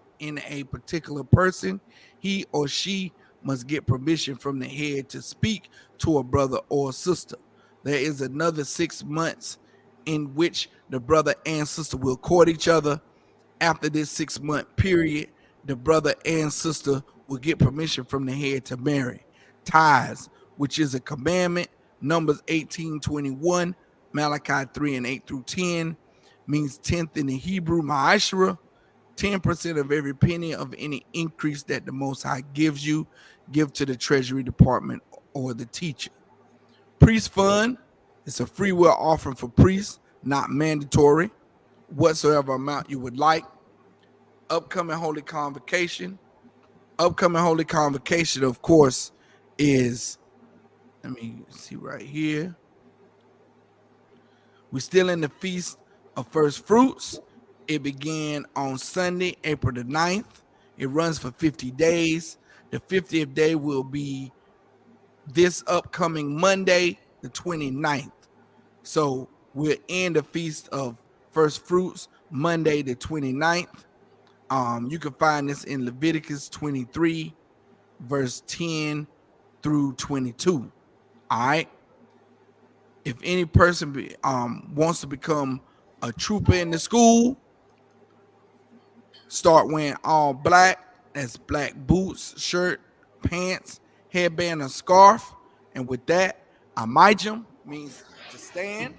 a particular person, he or she must get permission from the head to speak to a brother or a sister. There is another 6 months in which the brother and sister will court each other. After this 6-month period, the brother and sister will get permission from the head to marry. Tithes, which is a commandment, Numbers 18:21, Malachi 3:8-10, means 10th in the Hebrew, ma'ashra. 10% of every penny of any increase that the Most High gives you, give to the Treasury Department or the teacher. Priest fund, it's a free will offering for priests, not mandatory. Whatsoever amount you would like. Upcoming Holy Convocation. Upcoming Holy Convocation, of course, is, let me see right here. We're still in the Feast of First Fruits. It began on Sunday, April the 9th. It runs for 50 days. The 50th day will be this upcoming Monday, the 29th. So we'll end the Feast of First Fruits Monday, the 29th. You can find this in Leviticus 23, verse 10 through 22. All right. If any person wants to become a trooper in the school, start wearing all black. That's black boots, shirt, pants, headband, or scarf. And with that, amijim means to stand.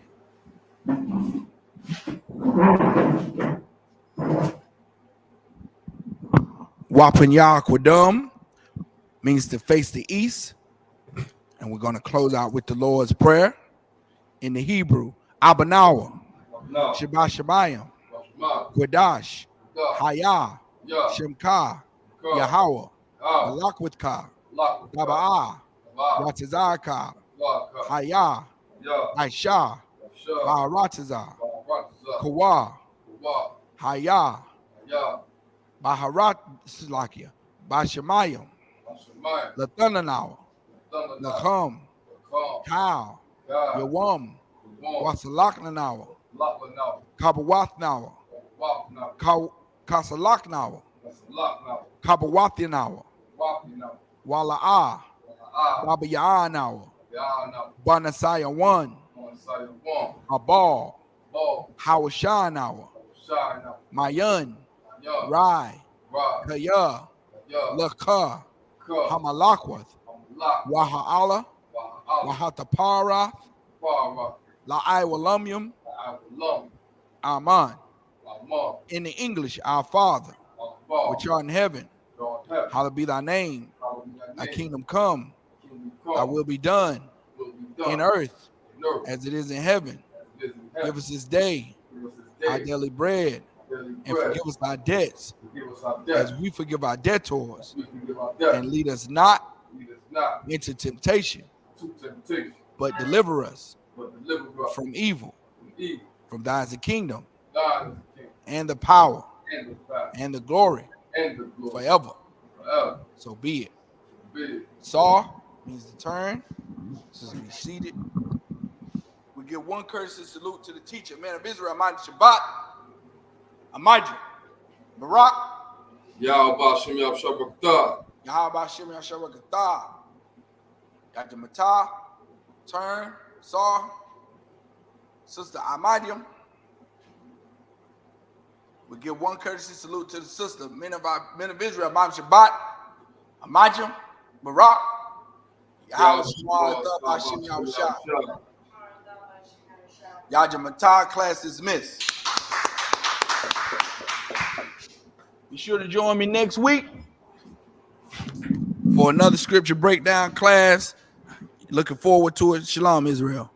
Wapanya Kwadum means to face the east. And we're going to close out with the Lord's Prayer in the Hebrew. Abanawa, Shabbat Shabbayim, Kwadash, Hayah, Shemka, Yahweh, Malakwithka, Daba'ah, Ratazaka, Hayah, Aisha, Baharatazah, Kawa, Hayah, Baharat Slakia, Bashamayim, Lathanawa, Lakham, Kal, Yawam, Wasalaknanawa, Kabawathnawa, Kasalaknawa, Kabawathinawa, Wala'ah, Babayanawa, Banasaya 1, Abal, Hawashanawa, Mayan, Rai, Kaya, Laka, Hamalakwath, Waha'ala, Wahatapara, La'aiwalumium, Aman. In the English, our Father, which art in heaven, hallowed be thy name. Thy kingdom come, thy will be done in earth as it is in heaven. Give us this day our daily bread, and forgive us our debts as we forgive our debtors, and lead us not into temptation, but deliver us from evil. From thine is the kingdom, and the power, and the glory forever. So be it. Saw means to turn. Just be seated. We give one courtesy salute to the teacher, man of Israel, Amadi Shabbat, Amadi, Barak, Yahweh Shem Yahshabakta. Yahweh Shem Yahshabakta, Yajamata, turn, saw, Sister Amadium. We give one courtesy salute to the sister, men of Israel, Amadi Shabbat, Amadi, Barak, Yahweh Shem Yahshabakta. Yajamata, class dismissed. Be sure to join me next week for another scripture breakdown class. Looking forward to it. Shalom, Israel.